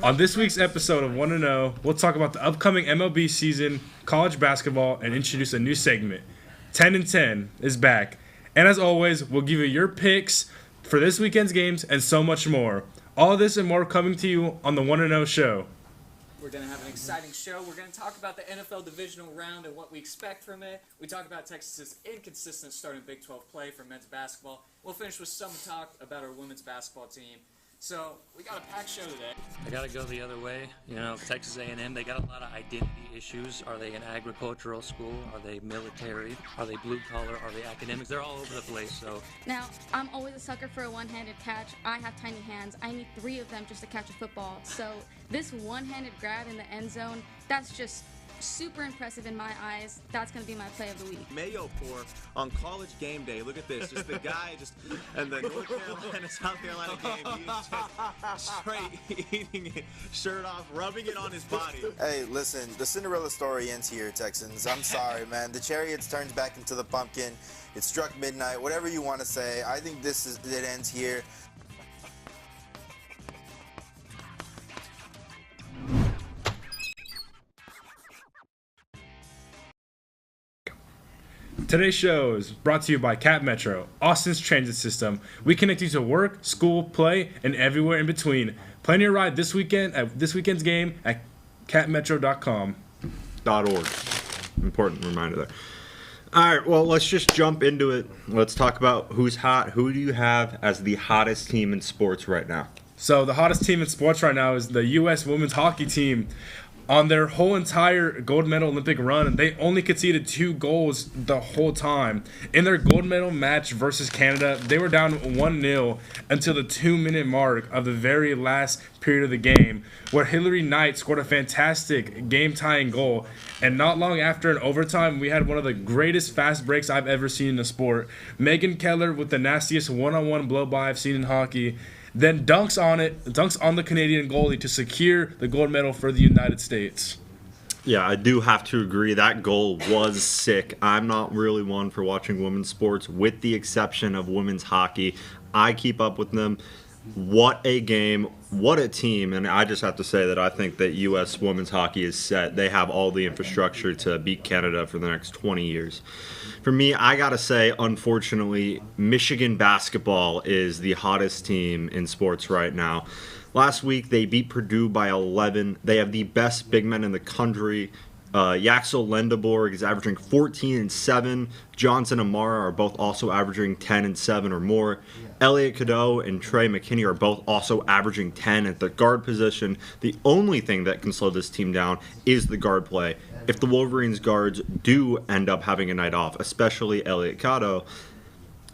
On this week's episode of 1-0, we'll talk about the upcoming MLB season, college basketball, and introduce a new segment. 10 and 10 is back. And as always, we'll give you your picks for this weekend's games and so much more. All of this and more coming to you on the 1-0 show. We're going to have an exciting show. We're going to talk about the NFL divisional round and what we expect from it. We talk about Texas's inconsistent start in Big 12 play for men's basketball. We'll finish with some talk about our women's basketball team. So we got a packed show today. I got to go the other way. You know, Texas A&M, they got a lot of identity issues. Are they an agricultural school? Are they military? Are they blue collar? Are they academics? They're all over the place. So now, I'm always a sucker for a one-handed catch. I have tiny hands. I need 3 of them just to catch a football. So this one-handed grab in the end zone, that's just super impressive in my eyes. That's going to be my play of the week. Mayo pour on college game day. Look at this. Just the guy and the North Carolina, South Carolina game, he's just straight eating it, shirt off, rubbing it on his body. Hey, listen, the Cinderella story ends here, Texans. I'm sorry, man. The chariots turns back into the pumpkin. It struck midnight. Whatever you want to say. I think it ends here. Today's show is brought to you by Cat Metro, Austin's transit system. We connect you to work, school, play, and everywhere in between. Plan your ride this weekend's game at catmetro.com. .org. Important reminder there. All right, well, let's just jump into it. Let's talk about who's hot. Who do you have as the hottest team in sports right now? So the hottest team in sports right now is the U.S. women's hockey team. On their whole entire gold medal Olympic run, they only conceded 2 goals the whole time. In their gold medal match versus Canada, they were down 1-0 until the 2-minute mark of the very last period of the game, where Hillary Knight scored a fantastic game-tying goal. And not long after, in overtime, we had one of the greatest fast breaks I've ever seen in the sport. Megan Keller with the nastiest one-on-one blow-by I've seen in hockey. Then dunks on the Canadian goalie to secure the gold medal for the United States. Yeah, I do have to agree. That goal was sick. I'm not really one for watching women's sports, with the exception of women's hockey. I keep up with them. What a game. What a team. And I just have to say that I think that U.S. women's hockey is set. They have all the infrastructure to beat Canada for the next 20 years. For me, I got to say, unfortunately, Michigan basketball is the hottest team in sports right now. Last week, they beat Purdue by 11. They have the best big men in the country. Yaxel Lendeborg is averaging 14 and 7. Johnson and Mara are both also averaging 10 and 7 or more. Elliot Cadeau and Trey McKinney are both also averaging 10 at the guard position. The only thing that can slow this team down is the guard play. If the Wolverines guards do end up having a night off, especially Elliot Cadeau,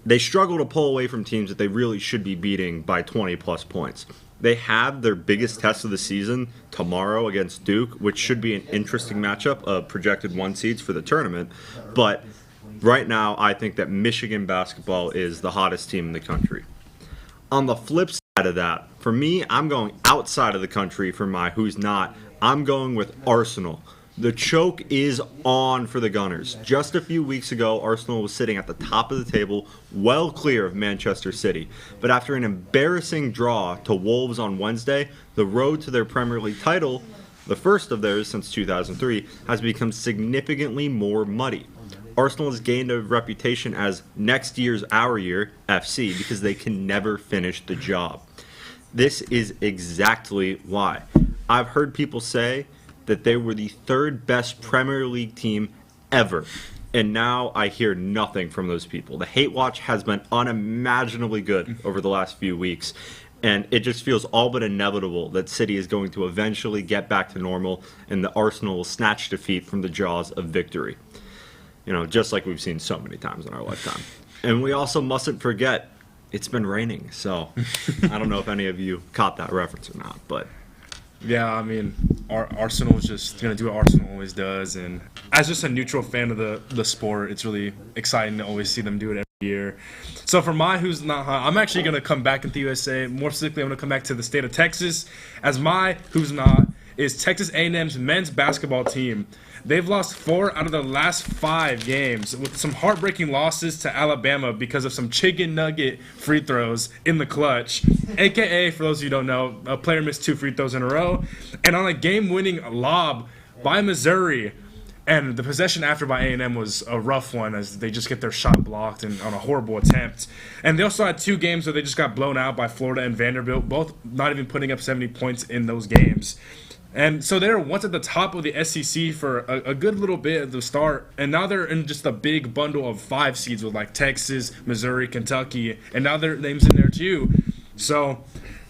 they struggle to pull away from teams that they really should be beating by 20-plus points. They have their biggest test of the season tomorrow against Duke, which should be an interesting matchup of projected 1 seeds for the tournament. But right now, I think that Michigan basketball is the hottest team in the country. On the flip side of that, for me, I'm going outside of the country for my who's not. I'm going with Arsenal. The choke is on for the Gunners. Just a few weeks ago, Arsenal was sitting at the top of the table, well clear of Manchester City. But after an embarrassing draw to Wolves on Wednesday, the road to their Premier League title, the first of theirs since 2003, has become significantly more muddy. Arsenal has gained a reputation as next year's our year, FC, because they can never finish the job. This is exactly why. I've heard people say that they were the 3rd best Premier League team ever. And now I hear nothing from those people. The hate watch has been unimaginably good over the last few weeks. And it just feels all but inevitable that City is going to eventually get back to normal and the Arsenal will snatch defeat from the jaws of victory. You know, just like we've seen so many times in our lifetime. And we also mustn't forget, it's been raining. So I don't know if any of you caught that reference or not, but Yeah, I mean, Arsenal is just going to do what Arsenal always does. And as just a neutral fan of the sport, it's really exciting to always see them do it every year. So for my who's not hot, I'm actually going to come back into the USA. More specifically, I'm going to come back to the state of Texas as my who's not. is Texas A&M's men's basketball team. They've lost 4 out of the last 5 games, with some heartbreaking losses to Alabama because of some chicken nugget free throws in the clutch. AKA, for those of you who don't know, a player missed 2 free throws in a row. And on a game-winning lob by Missouri, and the possession after by A&M was a rough one as they just get their shot blocked and on a horrible attempt. And they also had 2 games where they just got blown out by Florida and Vanderbilt, both not even putting up 70 points in those games. And so they were once at the top of the SEC for a good little bit at the start, and now they're in just a big bundle of 5 seeds with like Texas, Missouri, Kentucky, and now their names in there too. So,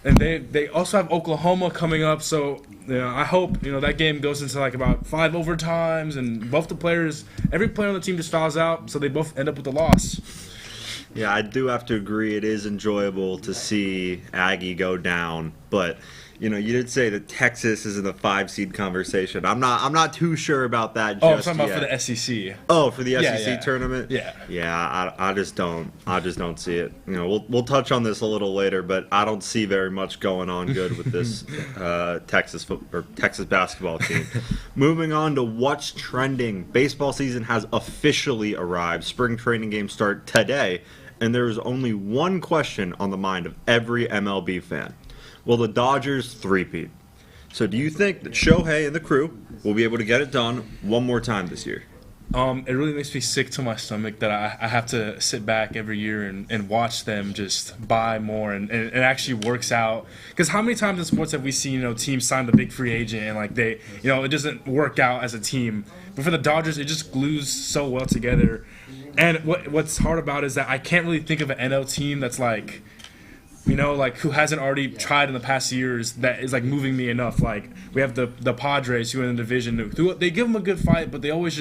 and they also have Oklahoma coming up. So, I hope that game goes into like about 5 overtimes, and both the players, every player on the team just fouls out, so they both end up with a loss. Yeah, I do have to agree. It is enjoyable to see Aggie go down, but you did say that Texas is in the 5 seed conversation. I'm not too sure about that. I'm talking about for the SEC. Oh, for the SEC tournament. Yeah. Yeah, I just don't see it. We'll touch on this a little later, but I don't see very much going on good with this Texas basketball team. Moving on to what's trending. Baseball season has officially arrived. Spring training games start today, and there is only one question on the mind of every MLB fan. Will the Dodgers three-peat? So do you think that Shohei and the crew will be able to get it done one more time this year? It really makes me sick to my stomach that I have to sit back every year and watch them just buy more, and it actually works out. Because how many times in sports have we seen teams sign the big free agent and like they it doesn't work out as a team, but for the Dodgers it just glues so well together. And what's hard about it is that I can't really think of an NL team that's like who hasn't already tried in the past years that is like moving me enough. Like we have the Padres who are in the division who they give them a good fight, but they always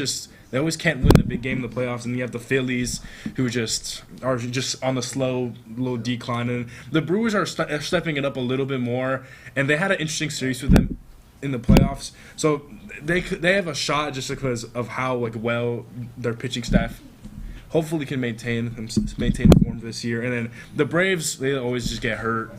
can't win the big game in the playoffs. And you have the Phillies who just are just on the slow low decline. And the Brewers are stepping it up a little bit more, and they had an interesting series with them in the playoffs. So they have a shot just because of how well their pitching staff hopefully can maintain form this year. And then the Braves, they always just get hurt.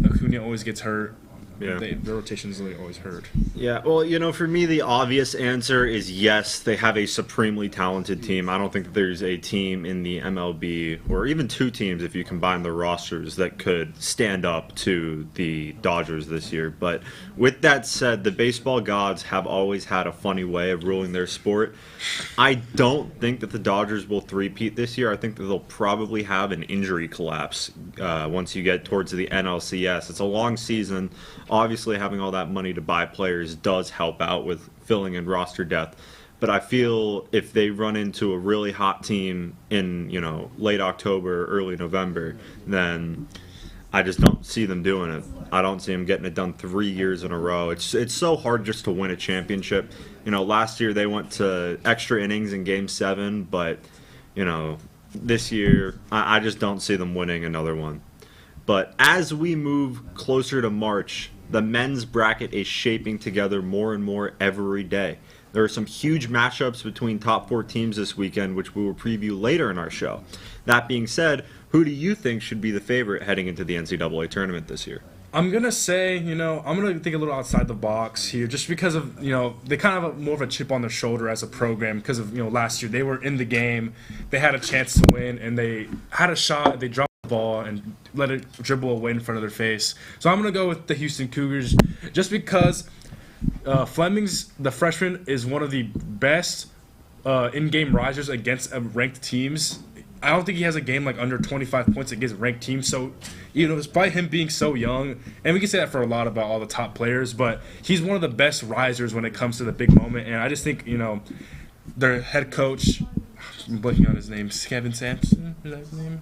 Acuna always gets hurt. Yeah. Their rotations really always hurt. Yeah, well, for me, the obvious answer is yes, they have a supremely talented team. I don't think that there's a team in the MLB, or even 2 teams if you combine the rosters, that could stand up to the Dodgers this year. But with that said, the baseball gods have always had a funny way of ruling their sport. I don't think that the Dodgers will three-peat this year. I think that they'll probably have an injury collapse once you get towards the NLCS. It's a long season. Obviously, having all that money to buy players does help out with filling in roster depth. But I feel if they run into a really hot team in, late October, early November, then I just don't see them doing it. I don't see them getting it done 3 years in a row. It's so hard just to win a championship. Last year they went to extra innings in Game 7, but, this year I just don't see them winning another one. But as we move closer to March, the men's bracket is shaping together more and more every day. There are some huge matchups between top 4 teams this weekend, which we will preview later in our show. That being said, who do you think should be the favorite heading into the NCAA tournament this year? I'm going to say, I'm going to think a little outside the box here just because of, they kind of have more of a chip on their shoulder as a program because of, last year they were in the game, they had a chance to win, and they had a shot, they dropped the ball and let it dribble away in front of their face. So I'm going to go with the Houston Cougars just because Fleming's, the freshman, is one of the best in-game risers against ranked teams. I don't think he has a game like under 25 points against ranked teams. So, despite him being so young, and we can say that for a lot about all the top players, but he's one of the best risers when it comes to the big moment. And I just think, their head coach, I'm blanking on his name, Kevin Sampson, is that his name?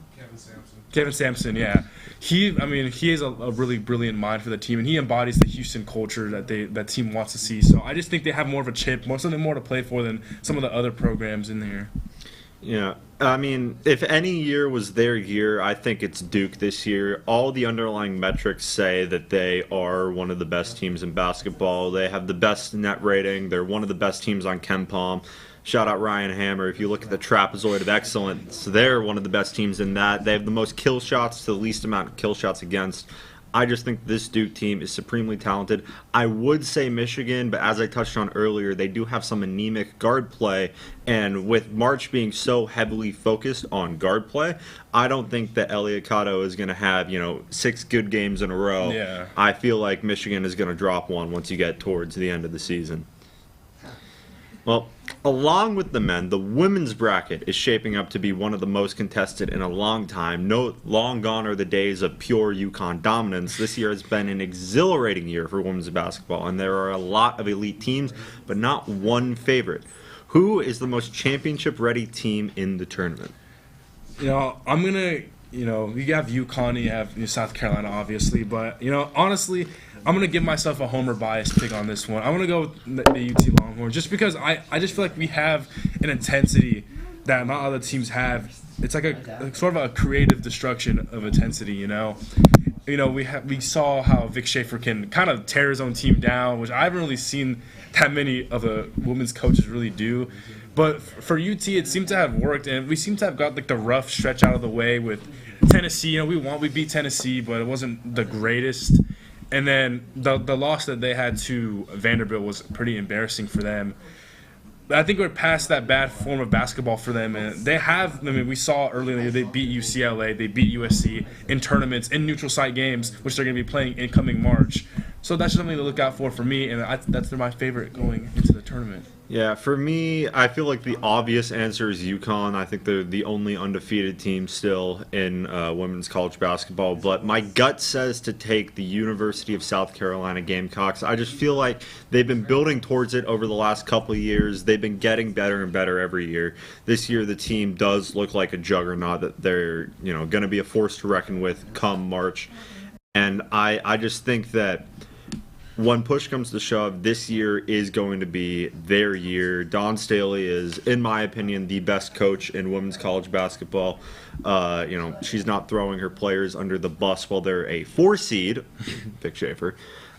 Kevin Sampson, yeah. He has a really brilliant mind for the team, and he embodies the Houston culture that team wants to see. So I just think they have more of a chip, something more to play for than some of the other programs in there. Yeah, if any year was their year, I think it's Duke this year. All the underlying metrics say that they are one of the best teams in basketball. They have the best net rating. They're one of the best teams on KenPom. Shout out Ryan Hammer. If you look at the trapezoid of excellence, they're one of the best teams in that. They have the most kill shots to the least amount of kill shots against. I just think this Duke team is supremely talented. I would say Michigan, but as I touched on earlier, they do have some anemic guard play. And with March being so heavily focused on guard play, I don't think that Elliot Cotto is going to have, 6 good games in a row. Yeah. I feel like Michigan is going to drop one once you get towards the end of the season. Well, along with the men, the women's bracket is shaping up to be one of the most contested in a long time. No, long gone are the days of pure UConn dominance. This year has been an exhilarating year for women's basketball, and there are a lot of elite teams, but not one favorite. Who is the most championship-ready team in the tournament? I'm going to, you have UConn, you have South Carolina, obviously, but, honestly, I'm going to give myself a homer bias pick on this one. I want to go with the UT Longhorns just because I just feel like we have an intensity that not other teams have. It's like a sort of a creative destruction of intensity, we saw how Vic Schaefer can kind of tear his own team down, which I haven't really seen that many of the women's coaches really do. But for UT, it seemed to have worked, and we seem to have got the rough stretch out of the way with Tennessee. We beat Tennessee, but it wasn't the greatest. And then the loss that they had to Vanderbilt was pretty embarrassing for them. But I think we're past that bad form of basketball for them. And they have, we saw earlier they beat UCLA, they beat USC in tournaments, in neutral site games, which they're going to be playing in coming March. So that's something to look out for me, and that's my favorite going into the tournament. Yeah, for me, I feel like the obvious answer is UConn. I think they're the only undefeated team still in women's college basketball. But my gut says to take the University of South Carolina Gamecocks. I just feel like they've been building towards it over the last couple of years. They've been getting better and better every year. This year, the team does look like a juggernaut that they're going to be a force to reckon with come March. And I just think that when push comes to shove, this year is going to be their year. Dawn Staley is, in my opinion, the best coach in women's college basketball. She's not throwing her players under the bus while they're a 4 seed, Vic Schaefer.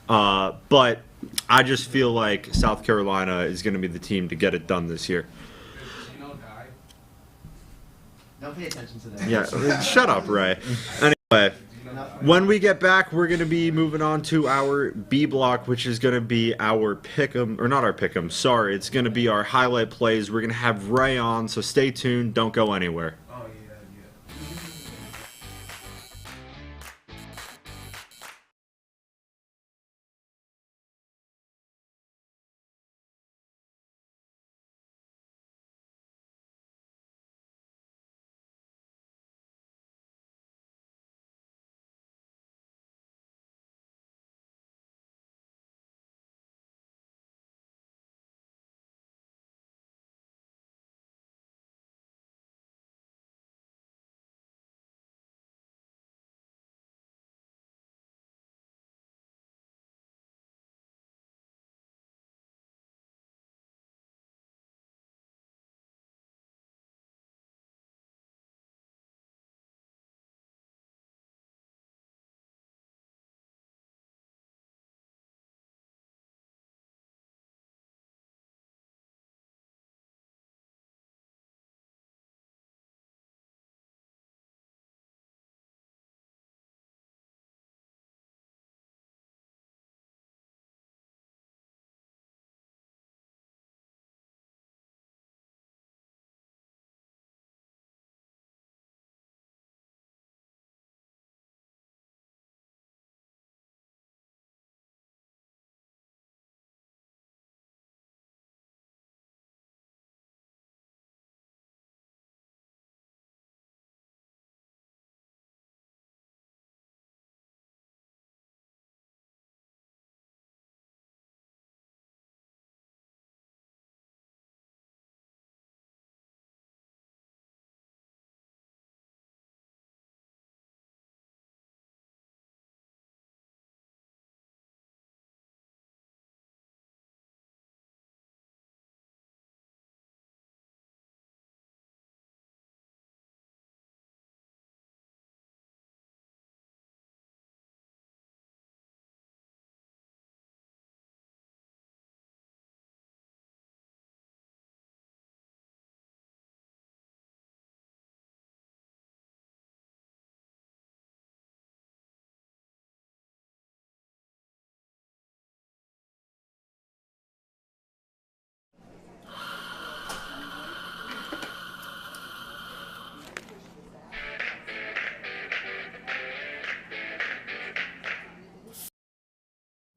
But I just feel like South Carolina is going to be the team to get it done this year. Don't pay attention to that. Yeah, shut up, Ray. Anyway. When we get back, we're going to be moving on to our B block, which is going to be our pick'em, or not our pick'em, sorry. It's going to be our highlight plays. We're going to have Ray on, so stay tuned. Don't go anywhere.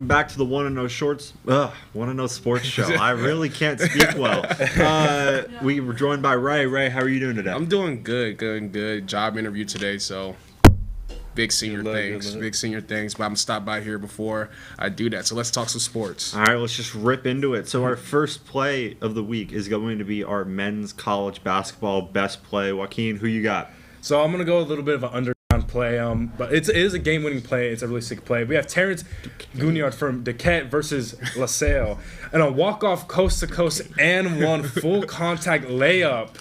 Back to the One and No Shorts, One and No Sports Show. I really can't speak well. We were joined by Ray. Ray, how are you doing today? I'm doing good. Job interview today, so big senior things. But I'm gonna stop by here before I do that. So let's talk some sports. All right, let's just rip into it. So our first play of the week is going to be our men's college basketball best play. Joaquin, who you got? So I'm gonna go a little bit of an underground play, but it is a game-winning play. It's a really sick play. We have Terrence Guignard from Dequette versus LaSalle, and a walk-off coast-to-coast and one full contact layup.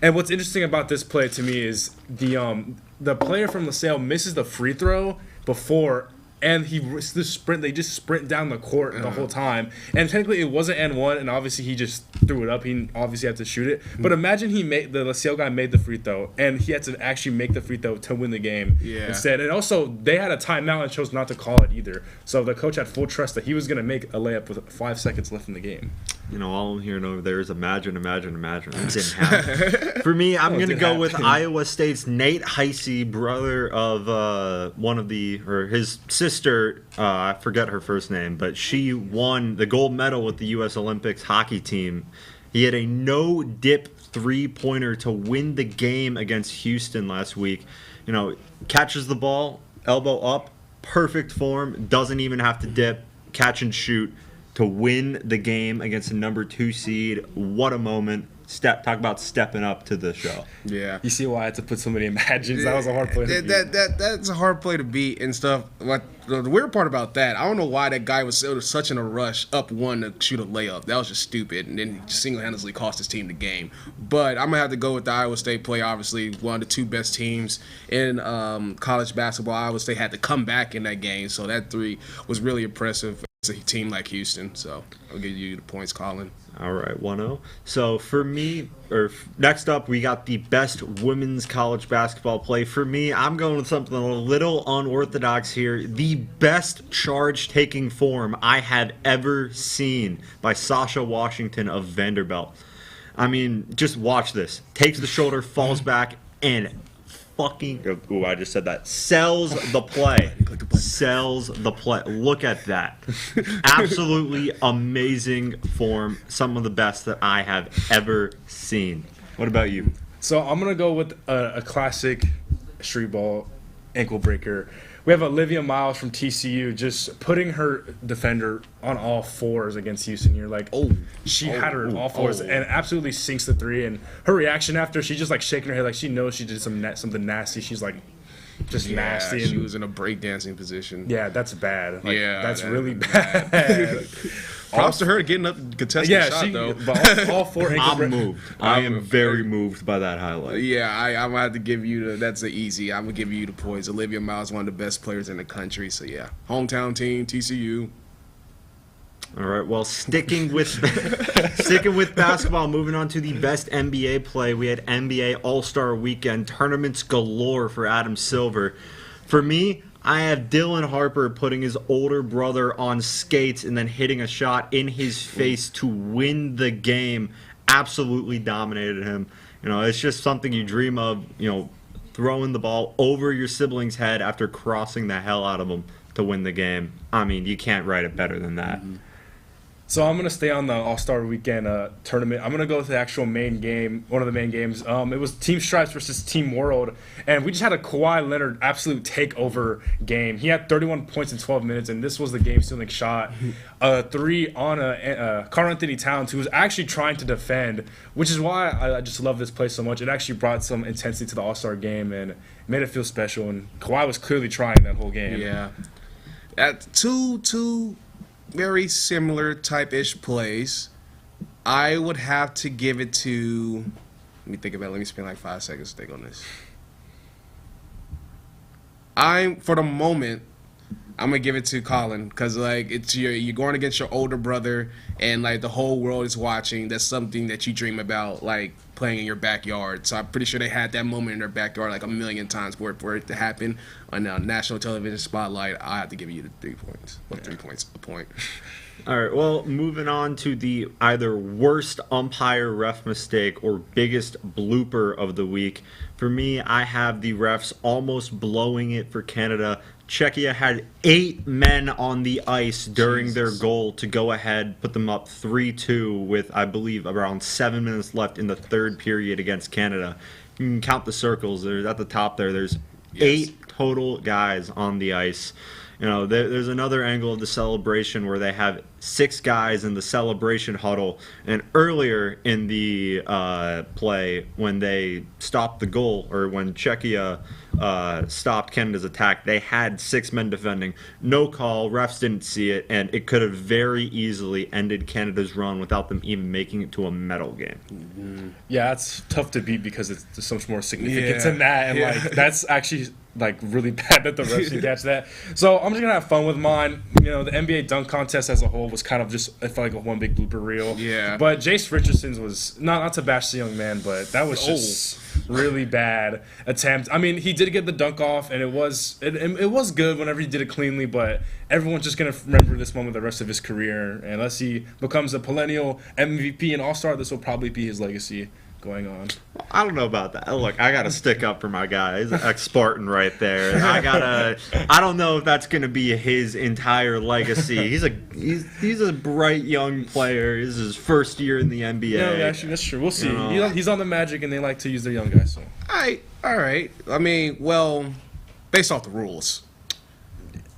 And what's interesting about this play to me is the player from LaSalle misses the free throw before. And they just sprint down the court the whole time. And technically it wasn't N1, and obviously he just threw it up. He obviously had to shoot it. But imagine the LaSalle guy made the free throw, and he had to actually make the free throw to win the game instead. And also, they had a timeout and chose not to call it either. So the coach had full trust that he was going to make a layup with 5 seconds left in the game. You know, all I'm hearing over there is imagine. It didn't happen. For me, I'm going to go with Iowa State's Nate Heisey, brother of his sister, I forget her first name, but she won the gold medal with the U.S. Olympics hockey team. He had a no-dip three-pointer to win the game against Houston last week. You know, catches the ball, elbow up, perfect form, doesn't even have to dip, catch and shoot to win the game against the number 2 seed. What a moment. Talk about stepping up to the show. Yeah. You see why I had to put so many imagines. That was a hard play to beat. That's a hard play to beat and stuff. Like, the weird part about that, I don't know why that guy was such in a rush up one to shoot a layup. That was just stupid, and then he just single-handedly cost his team the game. But I'm going to have to go with the Iowa State play. Obviously, one of the 2 best teams in college basketball. Iowa State had to come back in that game, so that 3 was really impressive. A team like Houston, so I'll give you the points, Colin. All right, 1-0. So for me, next up, we got the best women's college basketball play. For me, I'm going with something a little unorthodox here. The best charge-taking form I have ever seen by Sasha Washington of Vanderbilt. I mean, just watch this. Takes the shoulder, falls back, and I just said that. Sells the play. Sells the play. Look at that. Absolutely amazing form. Some of the best that I have ever seen. What about you? So I'm going to go with a classic street ball ankle breaker. We have Olivia Miles from TCU just putting her defender on all fours against Houston here. She had her on all fours and absolutely sinks the 3. And her reaction after, she's just like shaking her head like she knows she did something nasty. She's like just nasty. And she was in a breakdancing position. Yeah, that's bad. That's really bad. Props to her getting up contested shot, though. But all 4 ankle I'm moved. I am very moved by that highlight. Yeah, I'm going to have to give you that's the easy. I'm going to give you the points. Olivia Miles, one of the best players in the country. So, yeah, hometown team, TCU. All right, well, sticking with basketball, moving on to the best NBA play. We had NBA All-Star Weekend, tournaments galore for Adam Silver. For me, I have Dylan Harper putting his older brother on skates and then hitting a shot in his face to win the game. Absolutely dominated him. You know, it's just something you dream of, you know, throwing the ball over your sibling's head after crossing the hell out of them to win the game. I mean, you can't write it better than that. Mm-hmm. So I'm going to stay on the All-Star Weekend tournament. I'm going to go with the actual main game, one of the main games. It was Team Stripes versus Team World, and we just had a Kawhi Leonard absolute takeover game. He had 31 points in 12 minutes, and this was the game-stealing shot. 3 on Karl Anthony Towns, who was actually trying to defend, which is why I just love this play so much. It actually brought some intensity to the All-Star game and made it feel special, and Kawhi was clearly trying that whole game. Yeah. At two very similar type-ish plays. I would have to give it to... Let me think about it. Let me spend like 5 seconds to think on this. For the moment, I'm going to give it to Colin because, it's you're going against your older brother and, the whole world is watching. That's something that you dream about, playing in your backyard. So I'm pretty sure they had that moment in their backyard, a million times for it to happen on national television spotlight. I have to give you the 3 points. Well, 3 points, a point. All right, well, moving on to the either worst umpire ref mistake or biggest blooper of the week. For me, I have the refs almost blowing it for Canada Czechia had 8 men on the ice during their goal to go ahead, put them up 3-2 with, I believe, around 7 minutes left in the third period against Canada. You can count the circles. There's at the top there. There's 8 total guys on the ice. You know, there's another angle of the celebration where they have 6 guys in the celebration huddle. And earlier in the play, when they stopped the goal, or when Czechia stopped Canada's attack, they had 6 men defending. No call, refs didn't see it, and it could have very easily ended Canada's run without them even making it to a medal game. Mm-hmm. Yeah, it's tough to beat because it's there's so much more significance in that, and like that's actually like really bad that the refs didn't catch that. So I'm just gonna have fun with mine. You know, the NBA dunk contest as a whole was kind of just, I felt like, one big blooper reel. Yeah. But Jace Richardson's was not to bash the young man, but that was just really bad attempt. I mean, he did get the dunk off, and it was good whenever he did it cleanly. But everyone's just gonna remember this moment the rest of his career. And unless he becomes a perennial MVP and All-Star, this will probably be his legacy going on. I don't know about that. Look, I gotta stick up for my guy. He's an ex-Spartan right there. I don't know if that's gonna be his entire legacy. He's a bright young player. This is his first year in the NBA. Yeah, actually, that's true. We'll see. You know, he's on the Magic, and they like to use their young guys. So. All right. I mean, well, based off the rules.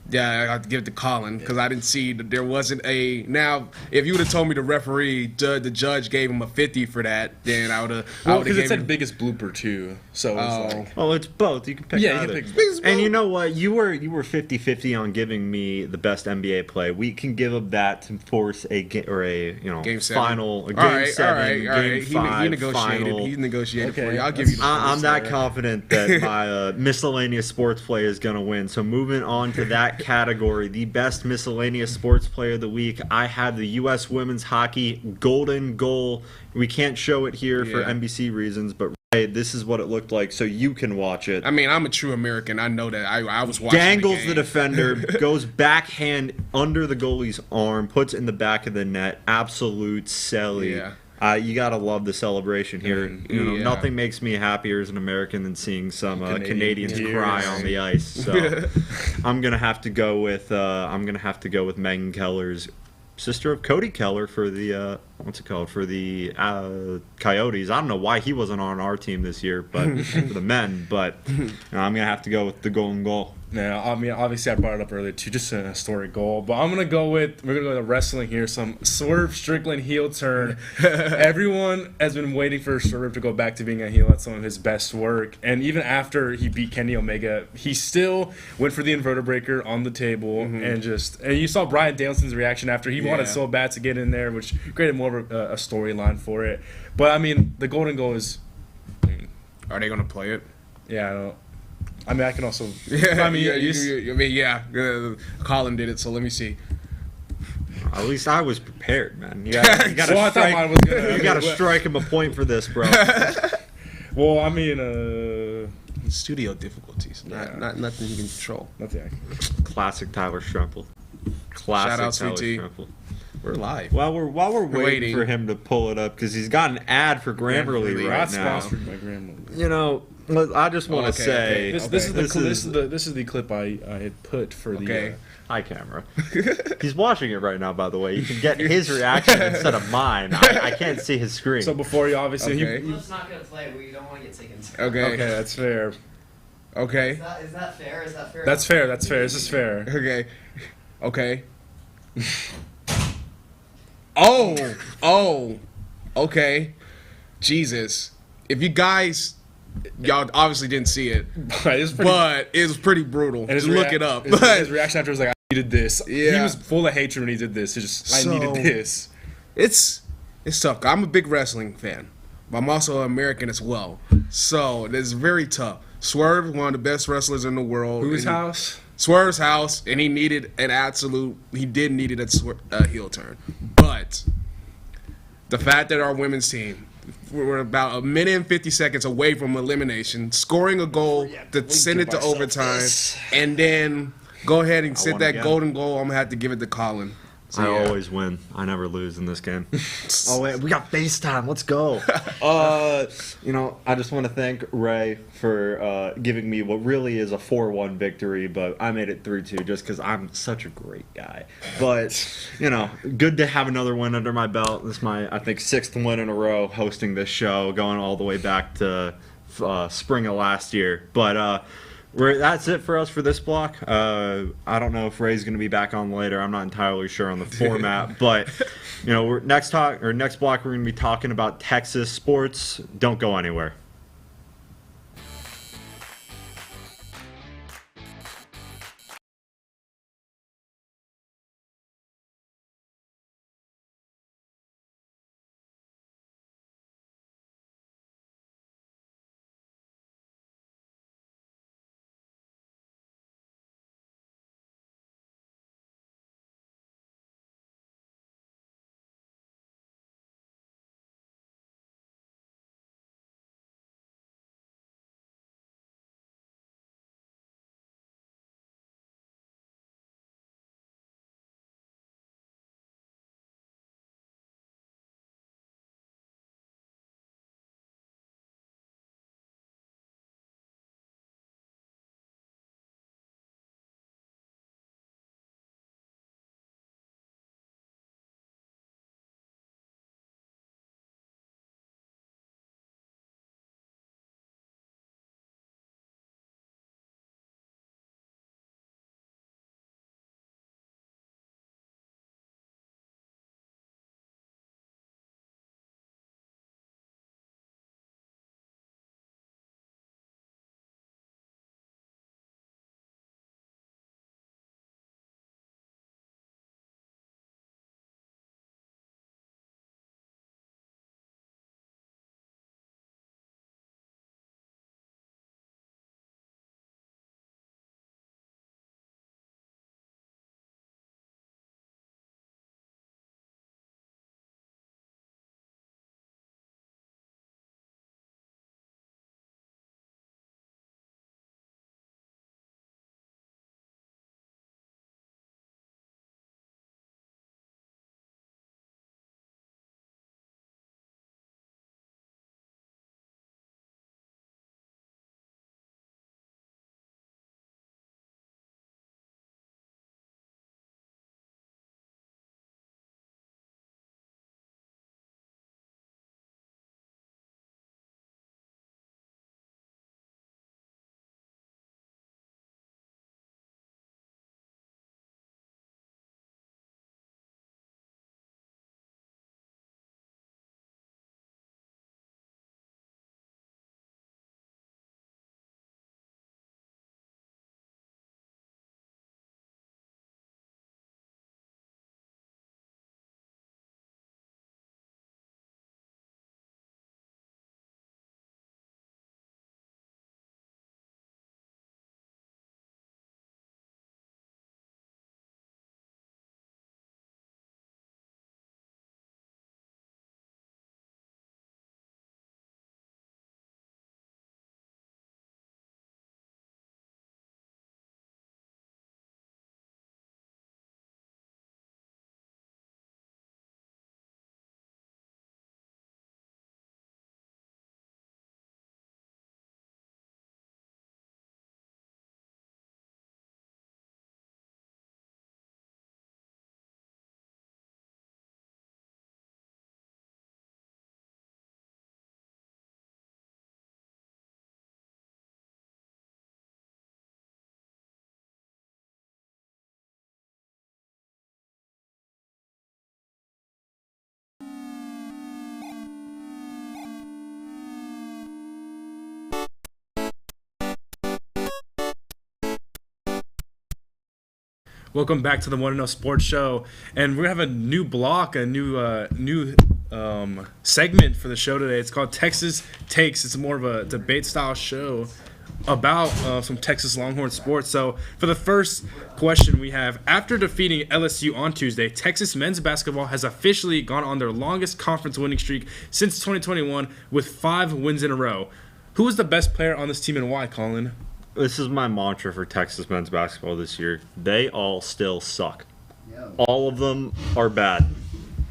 Yeah, I have to give it to Colin because I didn't see that there wasn't a. Now, if you would have told me the referee, the judge gave him a 50 for that, then I would have. Well, because it said biggest blooper too, so it's like. Well, it's both. You can pick. Yeah, either. you can pick. And you know what? You were 50-50 on giving me the best NBA play. We can give him that to force a game game final, a game all right, 7, all right. game 5 he negotiated. final. He negotiated Okay, for you. I'll give you. I'm that confident that my miscellaneous sports play is going to win. So moving on to that category, the best miscellaneous sports player of the week, I have the U.S. women's hockey golden goal. We can't show it here for NBC reasons, but this is what it looked like, so you can watch it. I mean, I'm a true American. I know that. I was watching. Dangles the defender, goes backhand under the goalie's arm, puts it in the back of the net. Absolute silly. Yeah. You gotta love the celebration here. Nothing makes me happier as an American than seeing some Canadians cry on the ice. So I'm gonna have to go with Megan Keller's sister of Cody Keller for the for the Coyotes. I don't know why he wasn't on our team this year, but for the men. But I'm gonna have to go with the golden goal. Yeah, I mean, obviously I brought it up earlier too, just a historic goal. But we're gonna go with wrestling here. Some Swerve Strickland heel turn. Everyone has been waiting for Swerve to go back to being a heel at some of his best work. And even after he beat Kenny Omega, he still went for the inverter breaker on the table and you saw Bryan Danielson's reaction after he wanted so bad to get in there, which created more of a storyline for it. But I mean, the golden goal is. Are they gonna play it? Yeah, I don't. I mean, I can also. Colin did it, so let me see. At least I was prepared, man. You gotta strike him a point for this, bro. Well, I mean, studio difficulties, not nothing you can control. Nothing. Classic Tyler Strempel. Classic Shout out, Tyler Sweet T. Strempel. We're live. While we're waiting for him to pull it up, because he's got an ad for Grammarly right not now. Sponsored by Grammarly. You know, I just want to say this is the clip I had put for the hi camera. He's watching it right now, by the way. You can get his reaction instead of mine. I can't see his screen. So before you obviously Let's not gonna play. We don't want to get taken. Okay, that's fair. Okay. Is that fair? Is that fair? That's fair. That's fair. This is fair. Okay. Okay. Jesus. If you guys, y'all obviously didn't see it, but it was pretty brutal. And look it up. His reaction after was like, I needed this. Yeah. He was full of hatred when he did this. I needed this. It's tough. I'm a big wrestling fan, but I'm also an American as well. So it's very tough. Swerve, one of the best wrestlers in the world. Whose house? Swerve's house, and he needed a heel turn. But the fact that our women's team were about a minute and 50 seconds away from elimination, scoring a goal to send it to overtime, and then go ahead and set that golden goal, I'm going to have to give it to Colin. So, I yeah. always win. I never lose in this game. Oh wait, we got FaceTime. Let's go. I just want to thank Ray for giving me what really is a 4-1 victory, but I made it 3-2 just because I'm such a great guy. But good to have another win under my belt. This is my, I think, 6th win in a row hosting this show, going all the way back to spring of last year. But that's it for us for this block. I don't know if Ray's going to be back on later. I'm not entirely sure on the format, but next block we're going to be talking about Texas sports. Don't go anywhere. Welcome back to the One to Know Sports Show, and we have a new block, a new segment for the show today. It's called Texas Takes. It's more of a debate-style show about some Texas Longhorn sports. So for the first question we have, after defeating LSU on Tuesday, Texas men's basketball has officially gone on their longest conference winning streak since 2021 with 5 wins in a row. Who is the best player on this team and why, Colin? This is my mantra for Texas men's basketball this year. They all still suck. all of them are bad.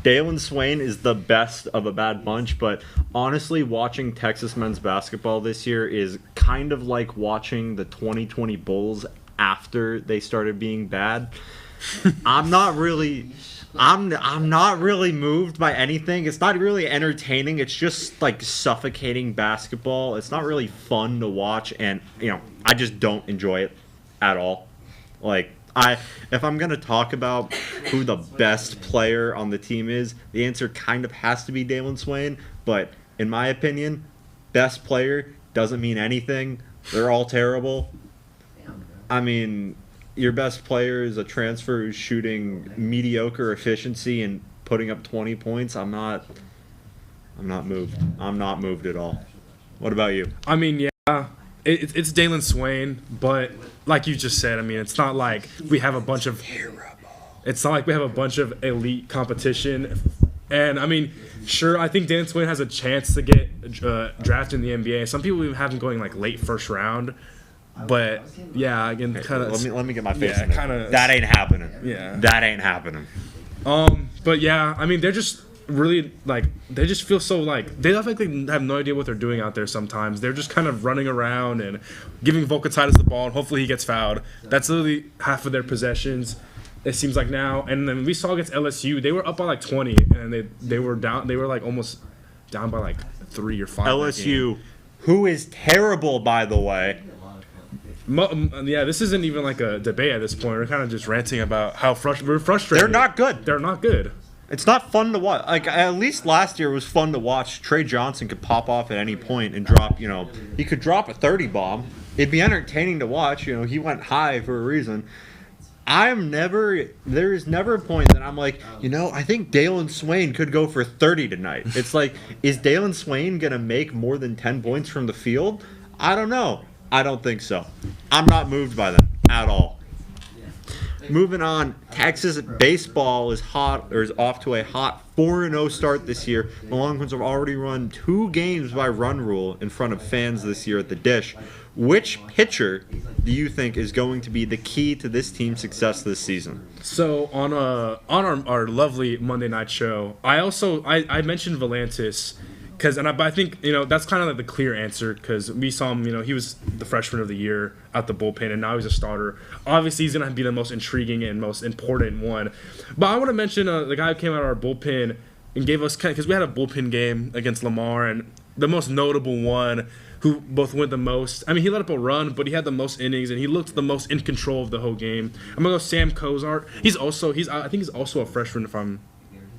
Dalen Swain is the best of a bad bunch, but honestly, watching Texas men's basketball this year is kind of like watching the 2020 Bulls after they started being bad. I'm not really moved by anything. It's not really entertaining. It's just like suffocating basketball. It's not really fun to watch, and I just don't enjoy it at all. Like, if I'm gonna talk about who the best player on the team is, the answer kind of has to be Dalen Swain. But in my opinion, best player doesn't mean anything. They're all terrible. I mean, your best player is a transfer who's shooting mediocre efficiency and putting up 20 points. I'm not moved. I'm not moved at all. What about you? I mean, yeah, it's Dalen Swain, but like you just said, I mean, it's not like we have a bunch of elite competition. And I mean, sure, I think Dalen Swain has a chance to get drafted in the NBA. Some people even have him going like late first round. But yeah, again, kind of. Let me get my face in it. Kinda, that ain't happening. Yeah, that ain't happening. But yeah, I mean, they're just really like they just feel so like they look like they have no idea what they're doing out there. Sometimes they're just kind of running around and giving Volkatitis the ball, and hopefully he gets fouled. That's literally half of their possessions. It seems like now. And then we saw against LSU, they were up by like 20, and they were down. They were like almost down by like 3 or 5. LSU, who is terrible, by the way. Yeah, this isn't even like a debate at this point. We're kind of just ranting about how we're frustrated. They're not good. They're not good. It's not fun to watch. Like, at least last year it was fun to watch. Trey Johnson could pop off at any point and drop, he could drop a 30 bomb. It'd be entertaining to watch. He went high for a reason. There is never a point that I'm like, I think Dalen Swain could go for 30 tonight. It's like, is Dalen Swain going to make more than 10 points from the field? I don't know. I don't think so. I'm not moved by them at all. Moving on, Texas baseball is off to a hot 4-0 start this year. The Longhorns have already run 2 games by run rule in front of fans this year at the Dish. Which pitcher do you think is going to be the key to this team's success this season? So on our lovely Monday night show, I mentioned Volantis. But I think, that's kind of like the clear answer because we saw him, he was the freshman of the year at the bullpen, and now he's a starter. Obviously, he's going to be the most intriguing and most important one. But I want to mention the guy who came out of our bullpen and gave us, because we had a bullpen game against Lamar, and the most notable one who both went the most. I mean, he let up a run, but he had the most innings, and he looked the most in control of the whole game. I'm going to go Sam Cozart. I think he's also a freshman if I'm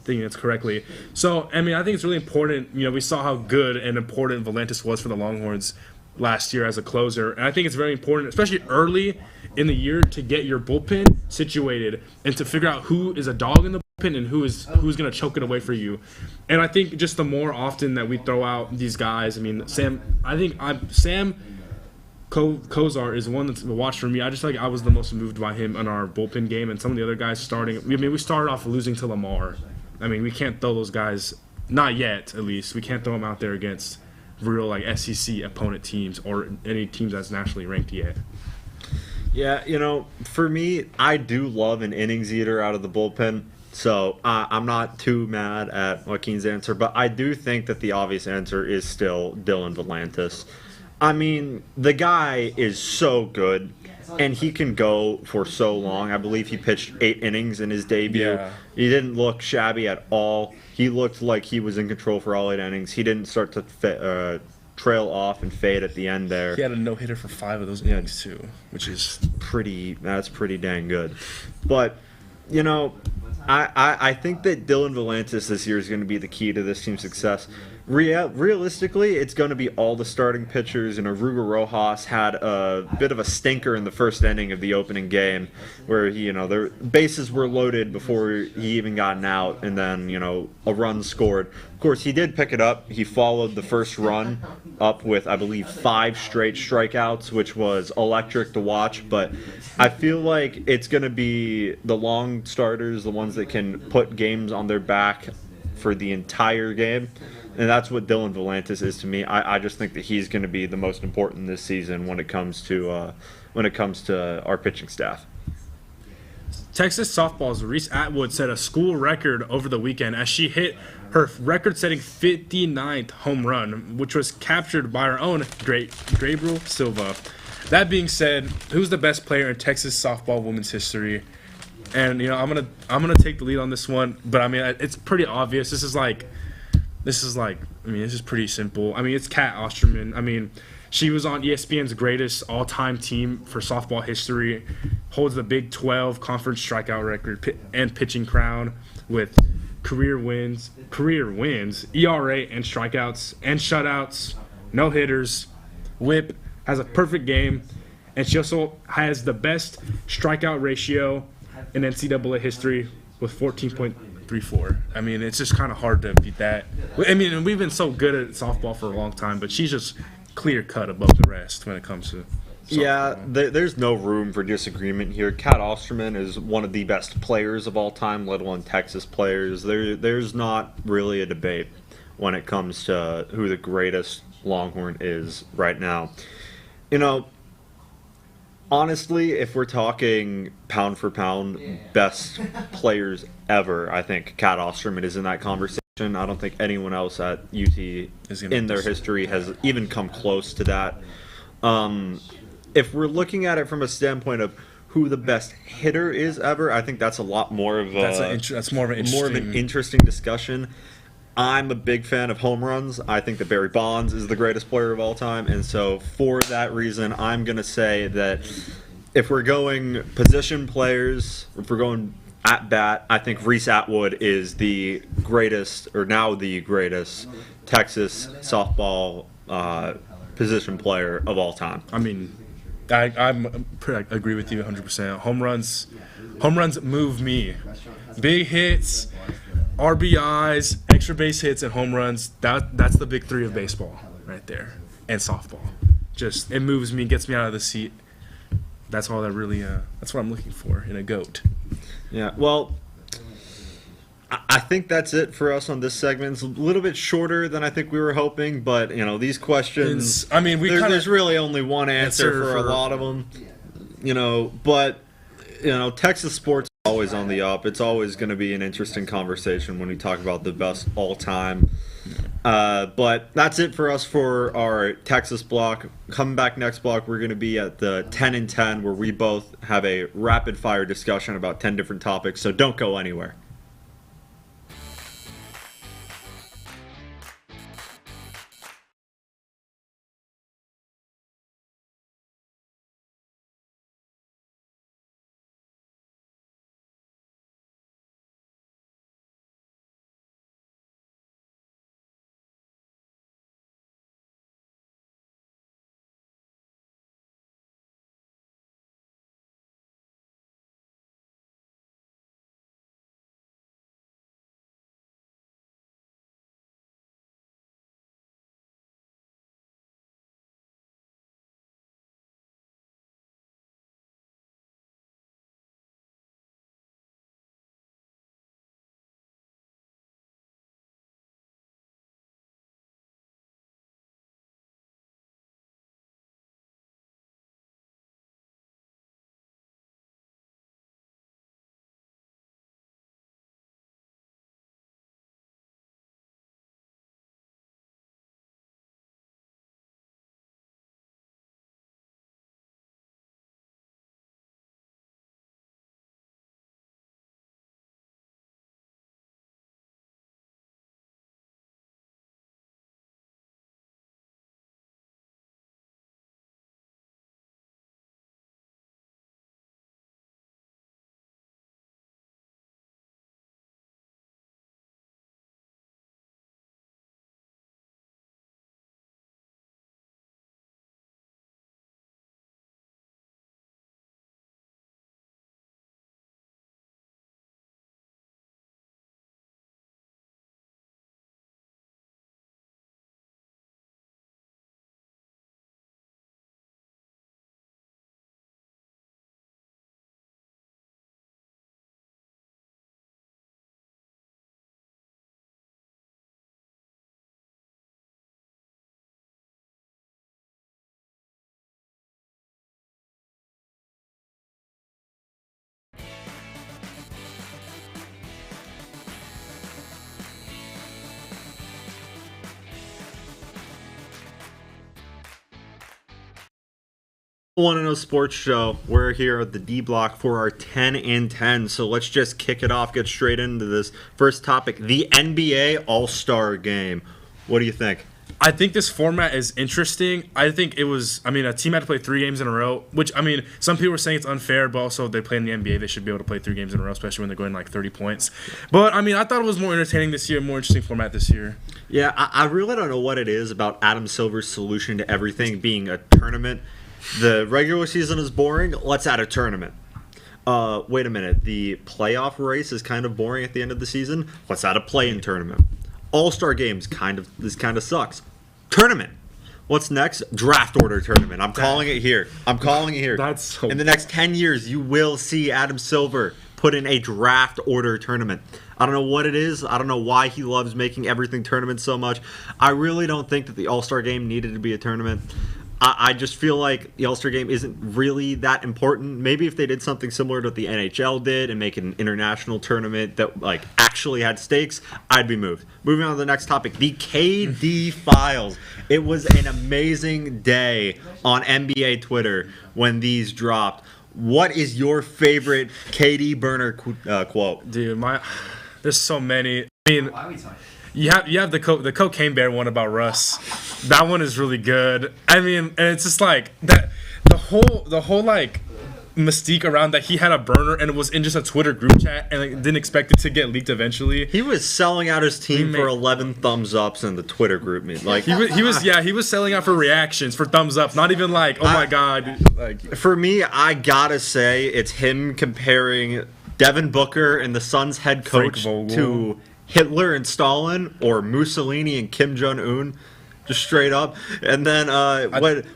thinking it's correctly. So, I mean, I think it's really important. We saw how good and important Volantis was for the Longhorns last year as a closer. And I think it's very important, especially early in the year, to get your bullpen situated and to figure out who is a dog in the bullpen and who's going to choke it away for you. And I think just the more often that we throw out these guys, I mean, Sam Cozart is one that's a watch for me. I just feel like I was the most moved by him in our bullpen game, and some of the other guys starting. I mean, we started off losing to Lamar. I mean, we can't throw those guys, not yet at least. We can't throw them out there against real like SEC opponent teams or any teams that's nationally ranked yet. Yeah, for me, I do love an innings eater out of the bullpen. So I'm not too mad at Joaquin's answer, but I do think that the obvious answer is still Dylan Volantis. I mean, the guy is so good, and he can go for so long. I believe he pitched 8 innings in his debut. Yeah. He didn't look shabby at all. He looked like he was in control for all 8 innings. He didn't start to trail off and fade at the end there. He had a no-hitter for 5 of those innings too, which is that's pretty dang good. But, I think that Dylan Volantis this year is going to be the key to this team's success. Realistically, it's going to be all the starting pitchers, and Aruga Rojas had a bit of a stinker in the first inning of the opening game where their bases were loaded before he even got out, and then, a run scored. Of course, he did pick it up. He followed the first run up with, I believe, 5 straight strikeouts, which was electric to watch, but I feel like it's going to be the long starters, the ones that can put games on their back for the entire game. And that's what Dylan Volantis is to me. I just think that he's going to be the most important this season when it comes to our pitching staff. Texas softball's Reese Atwood set a school record over the weekend as she hit her record-setting 59th home run, which was captured by our own Gabriel Silva. That being said, who's the best player in Texas softball women's history? And I'm gonna take the lead on this one, but I mean it's pretty obvious. This is pretty simple. I mean, it's Kat Osterman. I mean, she was on ESPN's greatest all-time team for softball history, holds the Big 12 conference strikeout record and pitching crown with career wins, ERA and strikeouts and shutouts, no hitters, whip, has a perfect game, and she also has the best strikeout ratio in NCAA history with 14.34. I mean, it's just kind of hard to beat that. I mean, and we've been so good at softball for a long time, but she's just clear cut above the rest when it comes to softball. Yeah, there's no room for disagreement here. Kat Osterman is one of the best players of all time, let alone Texas players. There's not really a debate when it comes to who the greatest Longhorn is right now. Honestly, if we're talking pound for pound best players ever, I think Kat Osterman is in that conversation. I don't think anyone else at UT in their history has even come close to that. If we're looking at it from a standpoint of who the best hitter is ever, I think that's a lot more of that's more of an interesting discussion. I'm a big fan of home runs. I think that Barry Bonds is the greatest player of all time, and so for that reason, I'm going to say that if we're going position players, if we're going at bat, I think Reese Atwood is the greatest, or now the greatest, Texas softball position player of all time. I mean, I agree with you 100%. Home runs move me. Big hits, RBIs, extra base hits, and home runs. That's the big three of baseball right there, and softball. Just it moves me, gets me out of the seat. That's all that really. That's what I'm looking for in a GOAT. Yeah. Well, I think that's it for us on this segment. It's a little bit shorter than I think we were hoping, but these questions. I mean, there's really only one answer for a lot of them. But Texas sports is always on the up. It's always going to be an interesting conversation when we talk about the best all time. But that's it for us for our Texas block. Coming back next block, we're going to be at the 10 and 10, where we both have a rapid fire discussion about 10 different topics. So don't go anywhere. Want to Know Sports Show. We're here at the D Block for our 10 and 10. So let's just kick it off, get straight into this first topic, the NBA All-Star Game. What do you think? I think this format is interesting. I think it was, a team had to play 3 games in a row, which, some people were saying it's unfair, but also they play in the NBA. They should be able to play 3 games in a row, especially when they're going like 30 points. But, I thought it was more entertaining this year, more interesting format this year. Yeah, I really don't know what it is about Adam Silver's solution to everything being a tournament. The regular season is boring. Let's add a tournament. Wait a minute. The playoff race is kind of boring at the end of the season. Let's add a play-in tournament. All-Star games kind of sucks. Tournament. What's next? Draft order tournament. I'm calling it here. That's so in the next 10 years, you will see Adam Silver put in a draft order tournament. I don't know what it is. I don't know why he loves making everything tournament so much. I really don't think that the All-Star game needed to be a tournament. I just feel like the All-Star Game isn't really that important. Maybe if they did something similar to what the NHL did and make it an international tournament that actually had stakes, I'd be moved. Moving on to the next topic, the KD Files. It was an amazing day on NBA Twitter when these dropped. What is your favorite KD burner quote? Dude, there's so many. Why are we talking? You have the Cocaine Bear one about Russ. That one is really good. And it's just like that the whole mystique around that he had a burner and it was in just a Twitter group chat and didn't expect it to get leaked eventually. He was selling out his team for 11 thumbs ups in the Twitter group. He was selling out for reactions, for thumbs up, not even like, oh my god. For me, I gotta say it's him comparing Devin Booker and the Suns head coach to Hitler and Stalin, or Mussolini and Kim Jong-un, just straight up. And then